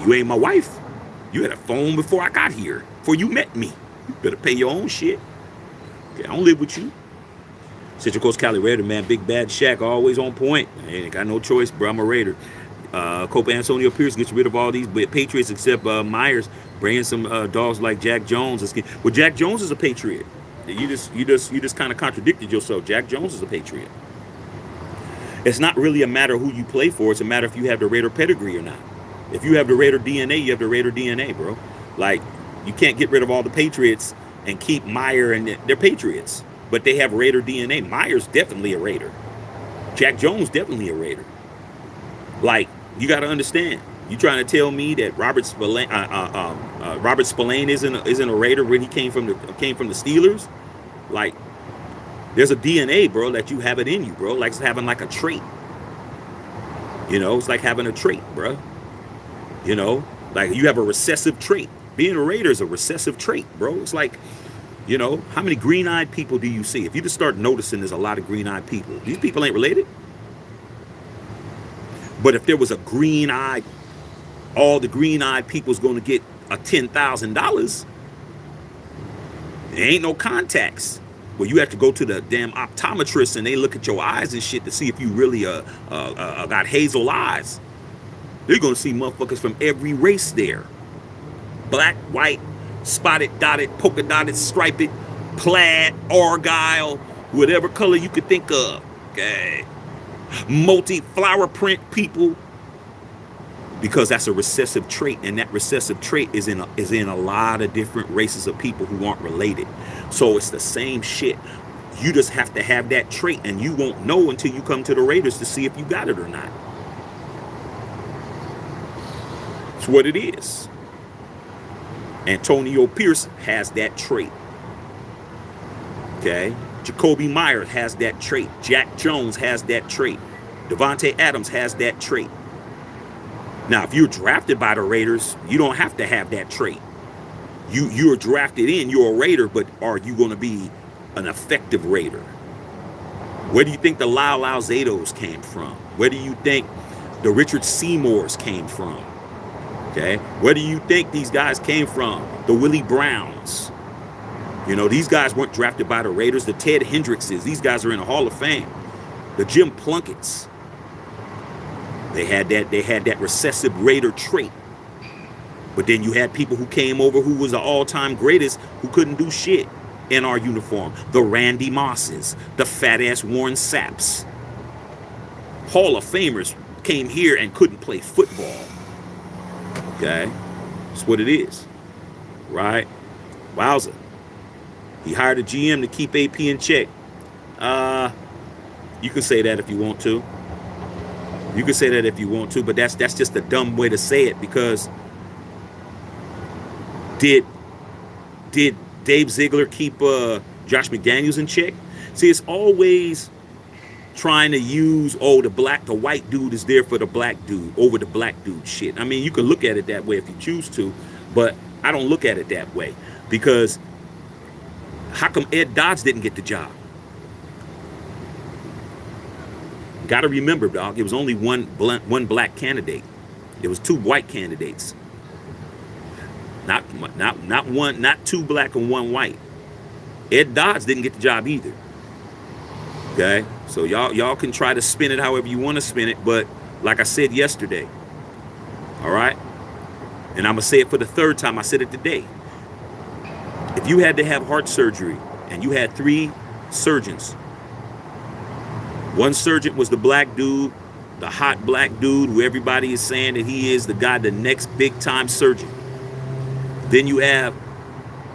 you ain't my wife. You had a phone before I got here, before you met me. You better pay your own shit. Okay, I don't live with you. Central Coast Cali Raider, man. Big Bad Shaq, always on point. I ain't got no choice, bro. I'm a Raider. Copa Antonio Pierce gets rid of all these Patriots except Myers, bringing some dogs like Jack Jones. Well, Jack Jones is a Patriot. You just kind of contradicted yourself. Jack Jones is a Patriot. It's not really a matter who you play for. It's a matter if you have the Raider pedigree or not. If you have the Raider DNA, you have the Raider DNA, bro. Like, you can't get rid of all the Patriots and keep Meyer, and they're Patriots. But they have Raider DNA. Meyer's definitely a Raider. Jack Jones definitely a Raider. Like, you got to understand. You trying to tell me that Robert Spillane isn't a Raider when he came from the Steelers? Like, there's a DNA, bro, that you have it in you, bro. Like, it's having like a trait. It's like having a trait, bro. Like you have a recessive trait. Being a Raider is a recessive trait, bro. It's like, how many green-eyed people do you see? If you just start noticing there's a lot of green-eyed people, these people ain't related. But if there was a green-eyed, all the green-eyed people's going to get a $10,000, there ain't no contacts where you have to go to the damn optometrist and they look at your eyes and shit to see if you really got hazel eyes. They're gonna see motherfuckers from every race there. Black, white, spotted, dotted, polka dotted, striped, plaid, argyle, whatever color you could think of. Okay. Multi-flower print people. Because that's a recessive trait, and that recessive trait is in a lot of different races of people who aren't related. So it's the same shit. You just have to have that trait, and you won't know until you come to the Raiders to see if you got it or not. It's what it is. Antonio Pierce has that trait. Okay? Jacoby Myers has that trait. Jack Jones has that trait. Devontae Adams has that trait. Now, if you're drafted by the Raiders, you don't have to have that trait. You're drafted in, you're a Raider, but are you going to be an effective Raider? Where do you think the Lyle Alzados came from? Where do you think the Richard Seymours came from? Okay? Where do you think these guys came from? The Willie Browns. You know, these guys weren't drafted by the Raiders. The Ted Hendrickses, these guys are in the Hall of Fame. The Jim Plunkett's. They had that recessive Raider trait. But then you had people who came over who was the all-time greatest who couldn't do shit in our uniform. The Randy Mosses, the fat-ass Warren Sapps. Hall of Famers came here and couldn't play football. Okay? That's what it is. Right? Wowza. He hired a GM to keep AP in check. You can say that if you want to. You can say that if you want to, but that's just a dumb way to say it, because did Dave Ziegler keep Josh McDaniels in check? See, it's always trying to use, the white dude is there for the black dude over the black dude shit. I mean, you can look at it that way if you choose to, but I don't look at it that way, because how come Ed Dodds didn't get the job? Got to remember, dog, it was only one black candidate. There was two white candidates. Not one, not two black and one white. Ed Dodds didn't get the job either. Okay? So y'all can try to spin it however you want to spin it, but like I said yesterday, all right? And I'm going to say it for the third time. I said it today. If you had to have heart surgery and you had 3 surgeons, one surgeon was the black dude, the hot black dude who everybody is saying that he is the guy, the next big time surgeon. Then you have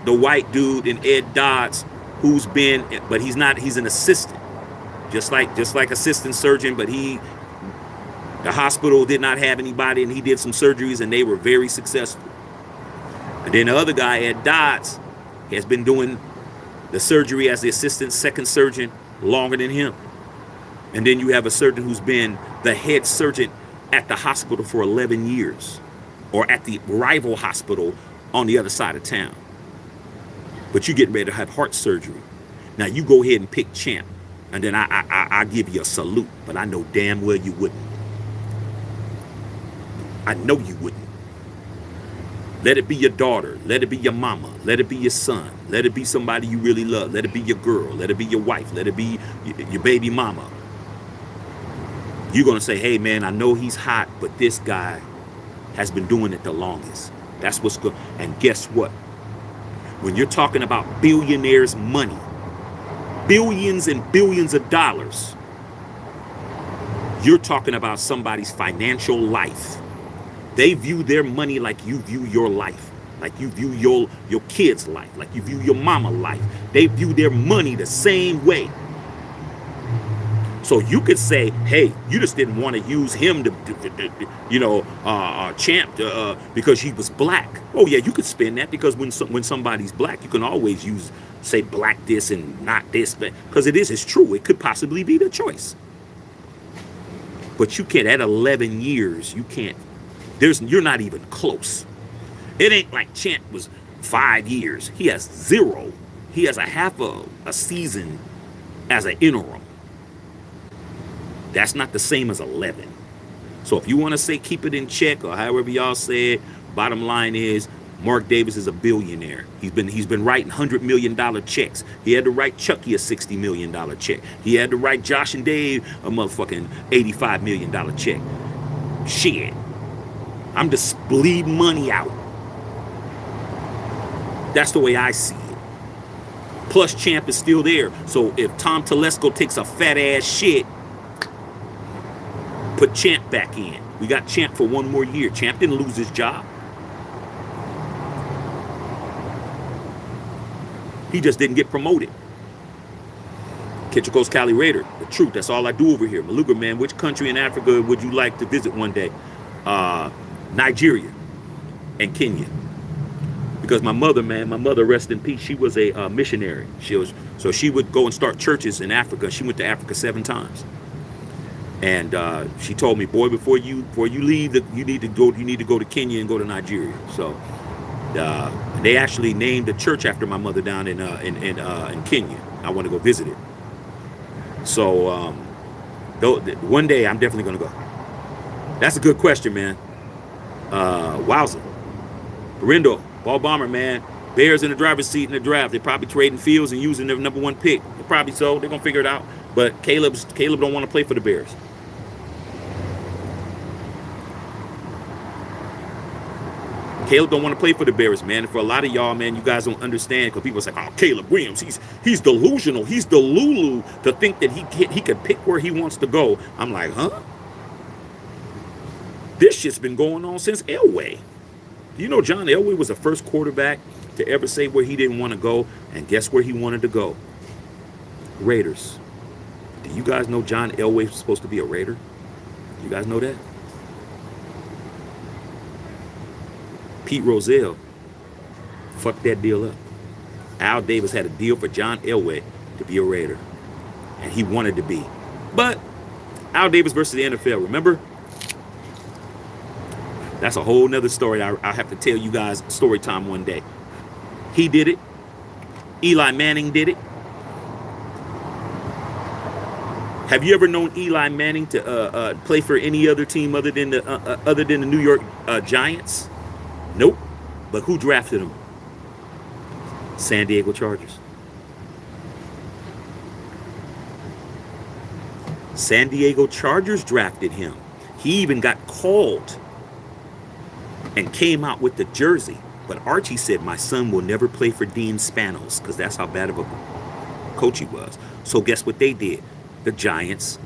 the white dude in Ed Dodds, who's been, but he's not, he's an assistant. Just like assistant surgeon, but the hospital did not have anybody, and he did some surgeries and they were very successful. And then the other guy, Ed Dodds, has been doing the surgery as the assistant second surgeon longer than him. And then you have a surgeon who's been the head surgeon at the hospital for 11 years, or at the rival hospital on the other side of town. But you're getting ready to have heart surgery. Now you go ahead and pick Champ, and then I give you a salute, but I know damn well you wouldn't. I know you wouldn't. Let it be your daughter. Let it be your mama. Let it be your son. Let it be somebody you really love. Let it be your girl. Let it be your wife. Let it be your baby mama. You're going to say, hey, man, I know he's hot, but this guy has been doing it the longest. That's what's good. And guess what? When you're talking about billionaires' money, billions and billions of dollars, you're talking about somebody's financial life. They view their money like you view your life, like you view your kid's life, like you view your mama's life. They view their money the same way. So you could say, hey, you just didn't want to use him to Champ because he was black. Oh yeah, you could spin that, because when somebody's black, you can always say black this and not this, because it's true. It could possibly be the choice. But you can't, at 11 years, you can't. You're not even close. It ain't like Champ was 5 years. He has 0. He has a half a season as an interim. That's not the same as 11. So if you want to say keep it in check, or however y'all say it, bottom line is Mark Davis is a billionaire. He's been writing $100 million checks. He had to write Chucky a $60 million check. He had to write Josh and Dave a motherfucking $85 million check. Shit. I'm just bleeding money out. That's the way I see it. Plus Champ is still there. So if Tom Telesco takes a fat ass shit, put Champ back in. We got Champ for one more year. Champ didn't lose his job. He just didn't get promoted. Kitchiko's Cali Raider. The truth. That's all I do over here. Maluga, man, which country in Africa would you like to visit one day? Nigeria and Kenya. Because my mother, rest in peace, she was a missionary. So she would go and start churches in Africa. She went to Africa 7 times. And she told me, boy, before you leave, you need to go to Kenya and go to Nigeria. So they actually named a church after my mother down in Kenya. I want to go visit it. So one day I'm definitely going to go. That's a good question, man. Wowza. Rindo, ball bomber, man. Bears in the driver's seat in the draft. They're probably trading Fields and using their number 1 pick. Probably so. They're going to figure it out. But Caleb don't want to play for the Bears. Caleb don't want to play for the Bears, man. And for a lot of y'all, man, you guys don't understand because people say, "Oh, Caleb Williams, he's delusional. He's delulu to think that he could pick where he wants to go." I'm like, huh? This shit's been going on since Elway. You know, John Elway was the first quarterback to ever say where he didn't want to go, and guess where he wanted to go? Raiders. Do you guys know John Elway was supposed to be a Raider? You guys know that? Pete Rozelle fucked that deal up. Al Davis had a deal for John Elway to be a Raider, and he wanted to be. But Al Davis versus the NFL, remember? That's a whole nother story. I'll have to tell you guys story time one day. He did it. Eli Manning did it. Have you ever known Eli Manning to play for any other team other than the New York Giants? Nope. But who drafted him? San Diego Chargers. San Diego Chargers drafted him. He even got called and came out with the jersey. But Archie said, my son will never play for Dean Spanos, because that's how bad of a coach he was. So guess what they did? The Giants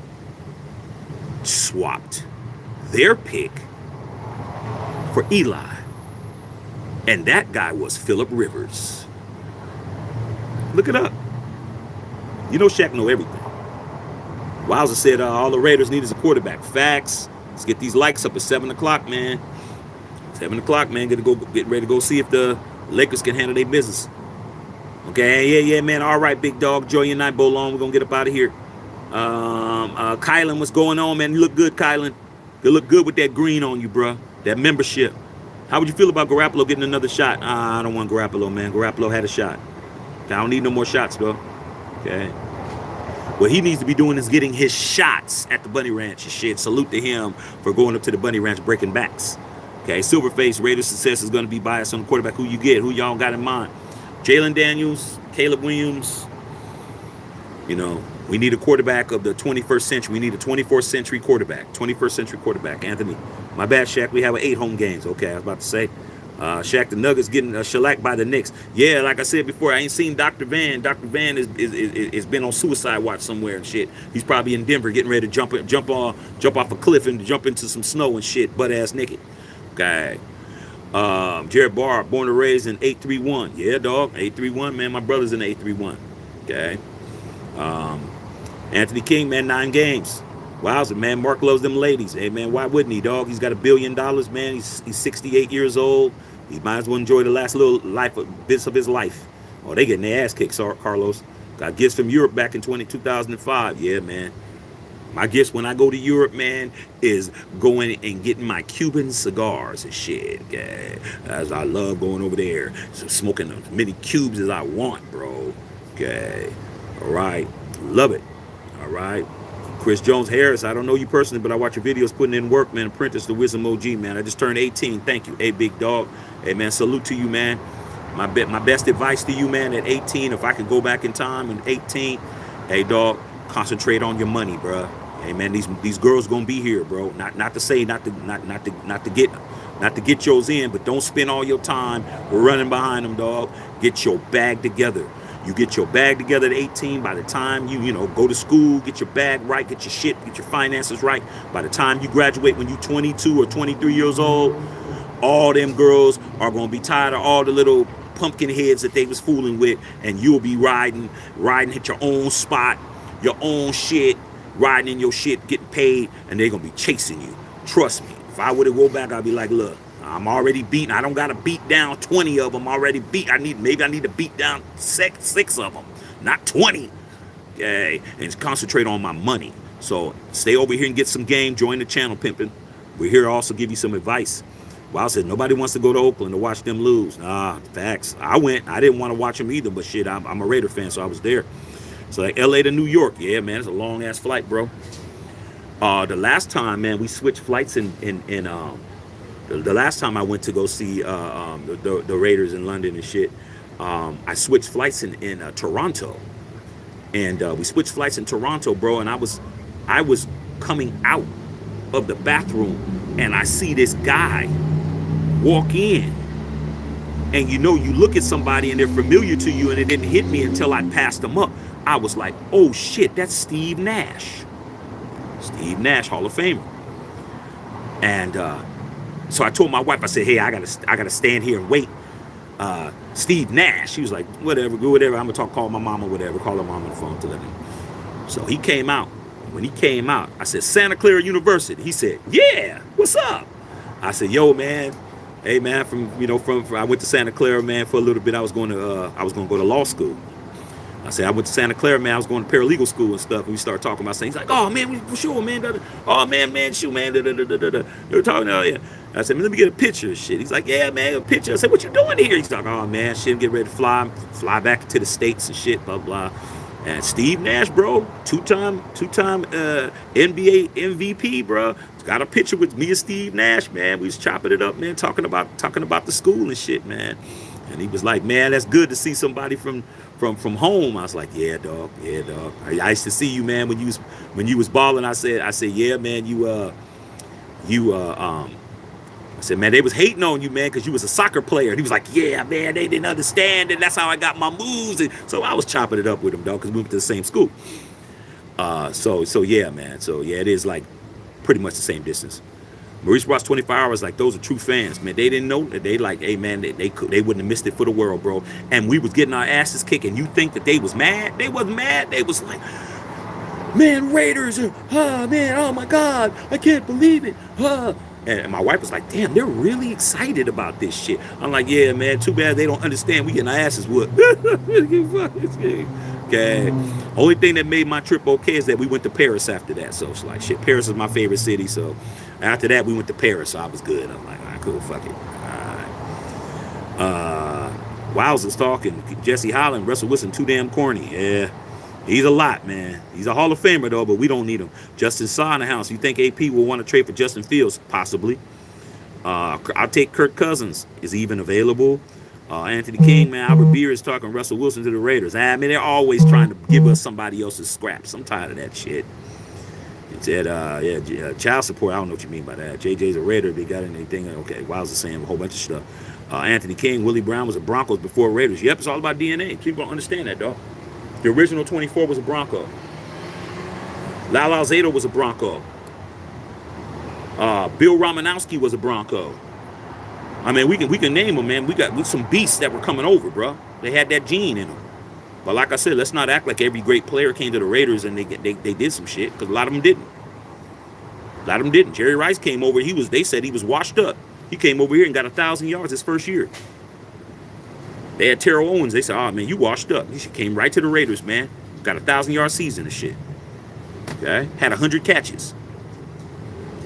swapped their pick for Eli. And that guy was Phillip Rivers. Look it up. You know Shaq know everything. Wowza said all the Raiders need is a quarterback. Facts. Let's get these likes up at 7 o'clock, man. 7 o'clock, man. Get ready to go see if the Lakers can handle their business. Okay, yeah, man. All right, big dog. Enjoy your night, Bolon. We're going to get up out of here. Kylan, what's going on, man? You look good, Kylan. You look good with that green on you, bro. That membership. How would you feel about Garoppolo getting another shot? I don't want Garoppolo, man. Garoppolo had a shot. I don't need no more shots, bro. Okay. What he needs to be doing is getting his shots at the Bunny Ranch and shit. Salute to him for going up to the Bunny Ranch breaking backs. Okay, Silverface, Raiders' success is going to be biased on the quarterback. Who you get, who y'all got in mind. Jalen Daniels, Caleb Williams. You know, we need a quarterback of the 21st century. We need a 24th century quarterback. 21st century quarterback. Anthony, my bad, Shaq. We have 8 home games. Okay, I was about to say. Shaq, the Nuggets getting shellacked by the Knicks. Yeah, like I said before, I ain't seen Dr. Van. Dr. Van is been on suicide watch somewhere and shit. He's probably in Denver getting ready to jump off a cliff and jump into some snow and shit, butt ass naked. Okay. Jared Barr, born and raised in 831. Yeah, dog. 831, man. My brother's in 831. Okay. Anthony King, man, 9 games. Wowza, man. Mark loves them ladies. Hey, man, why wouldn't he, dog? He's got $1 billion, man. He's 68 years old. He might as well enjoy the last little bits of his life. Oh, they getting their ass kicked, Carlos. Got gifts from Europe back in 2005. Yeah, man. My gifts when I go to Europe, man, is going and getting my Cuban cigars and shit. Okay? As I love going over there, so smoking as many cubes as I want, bro. Okay. All right. Love it. All right. Chris Jones Harris, I don't know you personally, but I watch your videos putting in work, man. Apprentice to Wisdom OG, man. I just turned 18. Thank you. Hey, big dog. Hey, man, salute to you, man. My best advice to you, man, at 18, if I could go back in time and 18, hey, dog, concentrate on your money, bro. Hey, man, these girls gonna be here, bro. Not to say not to get yours in, but don't spend all your time running behind them, dog. Get your bag together. You get your bag together at 18. By the time you go to school, get your bag right, get your shit, get your finances right. By the time you graduate, when you're 22 or 23 years old, all them girls are gonna be tired of all the little pumpkin heads that they was fooling with, and you'll be riding at your own spot, your own shit, riding in your shit, getting paid, and they're gonna be chasing you. Trust me. If I were to go back, I'd be like, look, I'm already beaten. I don't gotta beat down 20 of them already beat. Maybe I need to beat down six of them, not 20. Okay, and concentrate on my money. So stay over here and get some game. Join the channel, pimping. We're here to also give you some advice. Wow said nobody wants to go to Oakland to watch them lose. Nah, facts. I went. I didn't want to watch them either, but shit, I'm a Raider fan, so I was there. So like LA to New York, yeah, man, it's a long ass flight, bro. The last time, man, we switched flights the last time I went to go see the Raiders in London and shit, I switched flights in Toronto, and we switched flights in Toronto, bro. And I was coming out of the bathroom, and I see this guy walk in, and you look at somebody and they're familiar to you, and it didn't hit me until I passed them up. I was like, oh shit, that's Steve Nash. Steve Nash, Hall of Famer. And so I told my wife, I said, hey, I gotta stand here and wait. Steve Nash, she was like, whatever, I'm gonna call my mom or whatever, call her mom on the phone to let me. So he came out. When he came out, I said, Santa Clara University. He said, yeah, what's up? I said, yo, man, hey, man, I went to Santa Clara, man, for a little bit. I was going to go to law school. I said, I went to Santa Clara, man. I was going to paralegal school and stuff. And we started talking about things. He's like, oh, man, we sure, man. Oh, man, shoot, man. You're talking about, yeah. I said, man, let me get a picture of shit. He's like, yeah, man, a picture. I said, what you doing here? He's like, oh, man, shit, get ready to fly back to the States and shit, blah, blah. And Steve Nash, bro, two-time NBA MVP, bro. Got a picture with me and Steve Nash, man. We was chopping it up, man, talking about the school and shit, man. And he was like, man, that's good to see somebody from home. I was like, yeah, dog. I used to see you, man, when you was balling. I said, yeah, man, I said, man, they was hating on you, man, because you was a soccer player. And he was like, yeah, man, they didn't understand, and that's how I got my moves. And so I was chopping it up with him, dog, because we went to the same school. So yeah, man. So yeah, it is like pretty much the same distance. Maurice Ross 24 Hours, like, those are true fans, man. They didn't know that. They like, hey, man, they wouldn't have missed it for the world, bro. And we was getting our asses kicked, and you think that they was mad? They wasn't mad. They was like, man, Raiders, man, oh my God, I can't believe it, And my wife was like, damn, they're really excited about this shit. I'm like, yeah, man, too bad they don't understand. We getting our asses whooped. Okay. Only thing that made my trip okay is that we went to Paris after that. So it's like, shit, Paris is my favorite city. So after that, we went to Paris. So I was good. I'm like, all right, cool, fuck it. All right. Wowzers talking. Jesse Holland, Russell Wilson, too damn corny. Yeah. He's a lot, man. He's a Hall of Famer, though, but we don't need him. Justin Saw in the house. You think AP will want to trade for Justin Fields? Possibly. I'll take Kirk Cousins. Is he even available? Anthony King, man. Albert Beer is talking Russell Wilson to the Raiders. I mean, they're always trying to give us somebody else's scraps. I'm tired of that shit. It said, child support. I don't know what you mean by that. JJ's a Raider. They got anything? Okay, Wow's saying a whole bunch of stuff. Anthony King, Willie Brown was a Broncos before Raiders. Yep, it's all about DNA. People don't understand that, dog. The original 24 was a Bronco. Lyle Alzado was a Bronco. Bill Romanowski was a Bronco. I mean, we can name them, man. We got some beasts that were coming over, bro. They had that gene in them. But like I said, let's not act like every great player came to the Raiders and they did some shit, because a lot of them didn't. Jerry Rice came over. They said he was washed up. He came over here and got 1,000 yards his first year. They had Terrell Owens. They said, oh, man, you washed up. He came right to the Raiders, man. Got 1,000-yard season and shit. Okay? Had 100 catches.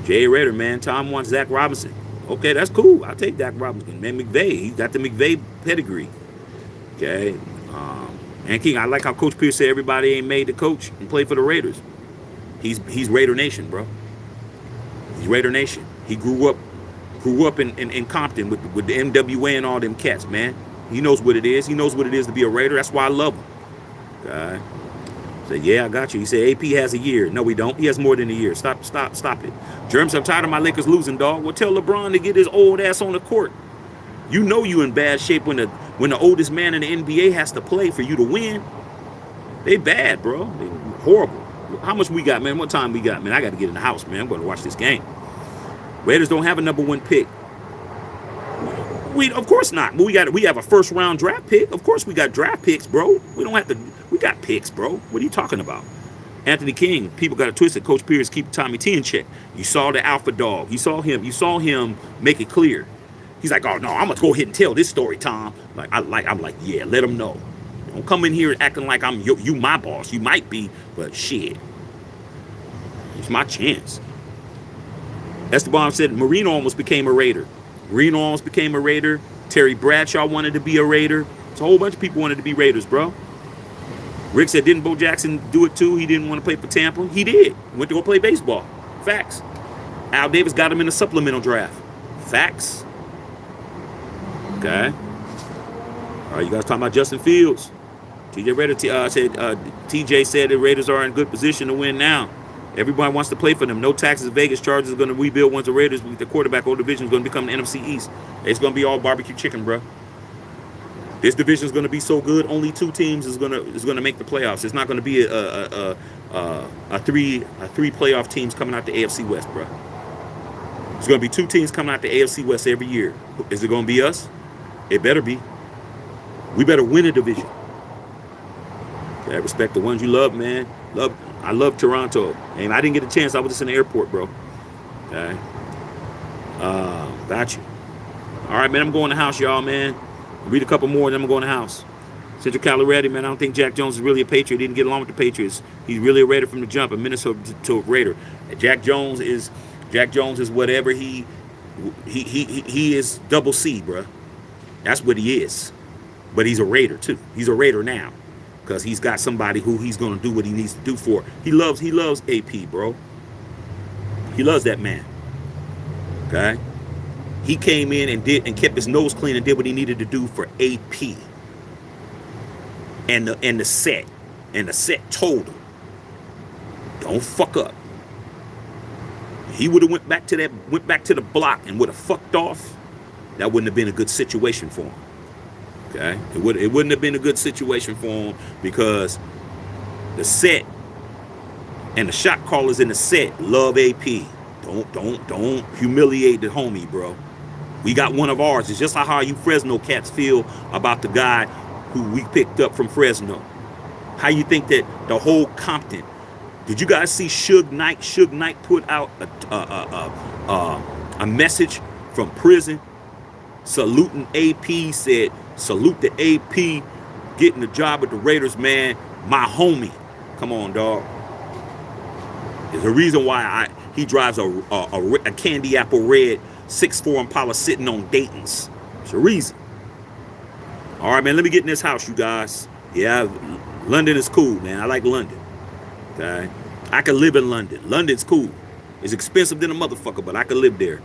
Jay Raider, man. Tom wants Zach Robinson. Okay, that's cool. I'll take Zach Robinson. Man, McVay. He got the McVay pedigree. Okay? And King, I like how Coach Pierce said everybody ain't made to coach and play for the Raiders. He's Raider Nation, bro. He's Raider Nation. He grew up in Compton with the NWA and all them cats, man. He knows what it is. He knows what it is to be a Raider. That's why I love him. Okay. Said, yeah, I got you. He said, AP has a year. No, we don't. He has more than a year. Stop it. Germs, I'm tired of my Lakers losing, dog. Well, tell LeBron to get his old ass on the court. You know you in bad shape when the oldest man in the NBA has to play for you to win. They bad, bro. They horrible. How much we got, man? What time we got, man? I got to get in the house, man. I'm going to watch this game. Raiders don't have a #1 pick. Of course not. We have a first round draft pick. Of course we got draft picks, bro. We got picks, bro. What are you talking about? Anthony King, people got it twisted. Coach Pierce keep Tommy T in check. You saw the alpha dog. You saw him make it clear. He's like, oh no, I'm gonna go ahead and tell this story, Tom. I'm like, yeah, let him know. Don't come in here acting like I'm you my boss. You might be, but shit. It's my chance. Esteban said Marino almost became a Raider. Terry Bradshaw wanted to be a Raider. It's a whole bunch of people wanted to be Raiders, bro. Rick said, didn't Bo Jackson do it too? He didn't want to play for Tampa. He did. Went to go play baseball. Facts. Al Davis got him in the supplemental draft. Facts. Okay. All right, you guys talking about Justin Fields. TJ said the Raiders are in good position to win now. Everybody wants to play for them. No taxes. Vegas Chargers are going to rebuild once the Raiders with the quarterback. Old division is going to become the NFC East. It's going to be all barbecue chicken, bro. This division is going to be so good. Only 2 teams is going to make the playoffs. It's not going to be a three playoff teams coming out the AFC West, bro. There's going to be 2 teams coming out the AFC West every year. Is it going to be us? It better be. We better win a division. Yeah, respect the ones you love, man. I love Toronto. And I didn't get a chance. I was just in the airport, bro. Okay. Got you. All right, man. I'm going to the house, y'all, man. Read a couple more, then I'm going to the house. Central Colorado, man. I don't think Jack Jones is really a Patriot. He didn't get along with the Patriots. He's really a Raider from the jump, a Minnesota to a Raider. Jack Jones is whatever he is double C, bro. That's what he is. But he's a Raider too. He's a Raider now. Because he's got somebody who he's going to do what he needs to do for. He loves AP, bro. He loves that man. Okay? He came in and kept his nose clean and did what he needed to do for AP. And the set. And the set told him, don't fuck up. He would have went back to the block and would have fucked off. That wouldn't have been a good situation for him. Okay, it wouldn't have been a good situation for him because the set and the shot callers in the set love AP. Don't humiliate the homie, bro. We got one of ours. It's just like how you Fresno cats feel about the guy who we picked up from Fresno. How you think that the whole Compton? Did you guys see Suge Knight? Suge Knight put out a message from prison saluting AP. Said, salute the AP getting the job at the Raiders, man. My homie. Come on, dog. There's a reason why he drives a candy apple red 6'4" Impala sitting on Dayton's. There's a reason. All right, man. Let me get in this house, you guys. Yeah, London is cool, man. I like London. Okay, I could live in London. London's cool. It's expensive than a motherfucker, but I could live there.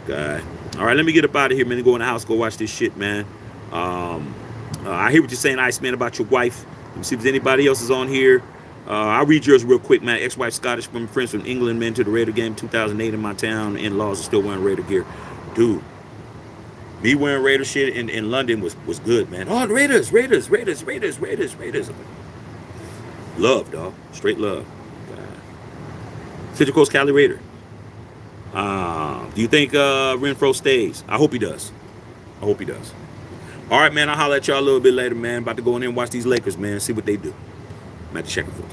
Okay. All right, let me get up out of here, man, and go in the house, go watch this shit, man. I hear what you're saying, Iceman, about your wife. Let me see if there's anybody else is on here. I'll read yours real quick, man. Ex-wife Scottish, from friends from England, man, to the Raider game 2008 in my town. In-laws are still wearing Raider gear. Dude, me wearing Raider shit in London was good, man. Oh, Raiders. Love, dog. Straight love. Central Coast Cali Raider. Do you think Renfro stays? I hope he does. All right, man. I'll holler at y'all a little bit later, man. About to go in there and watch these Lakers, man. See what they do. I'm at the checking for.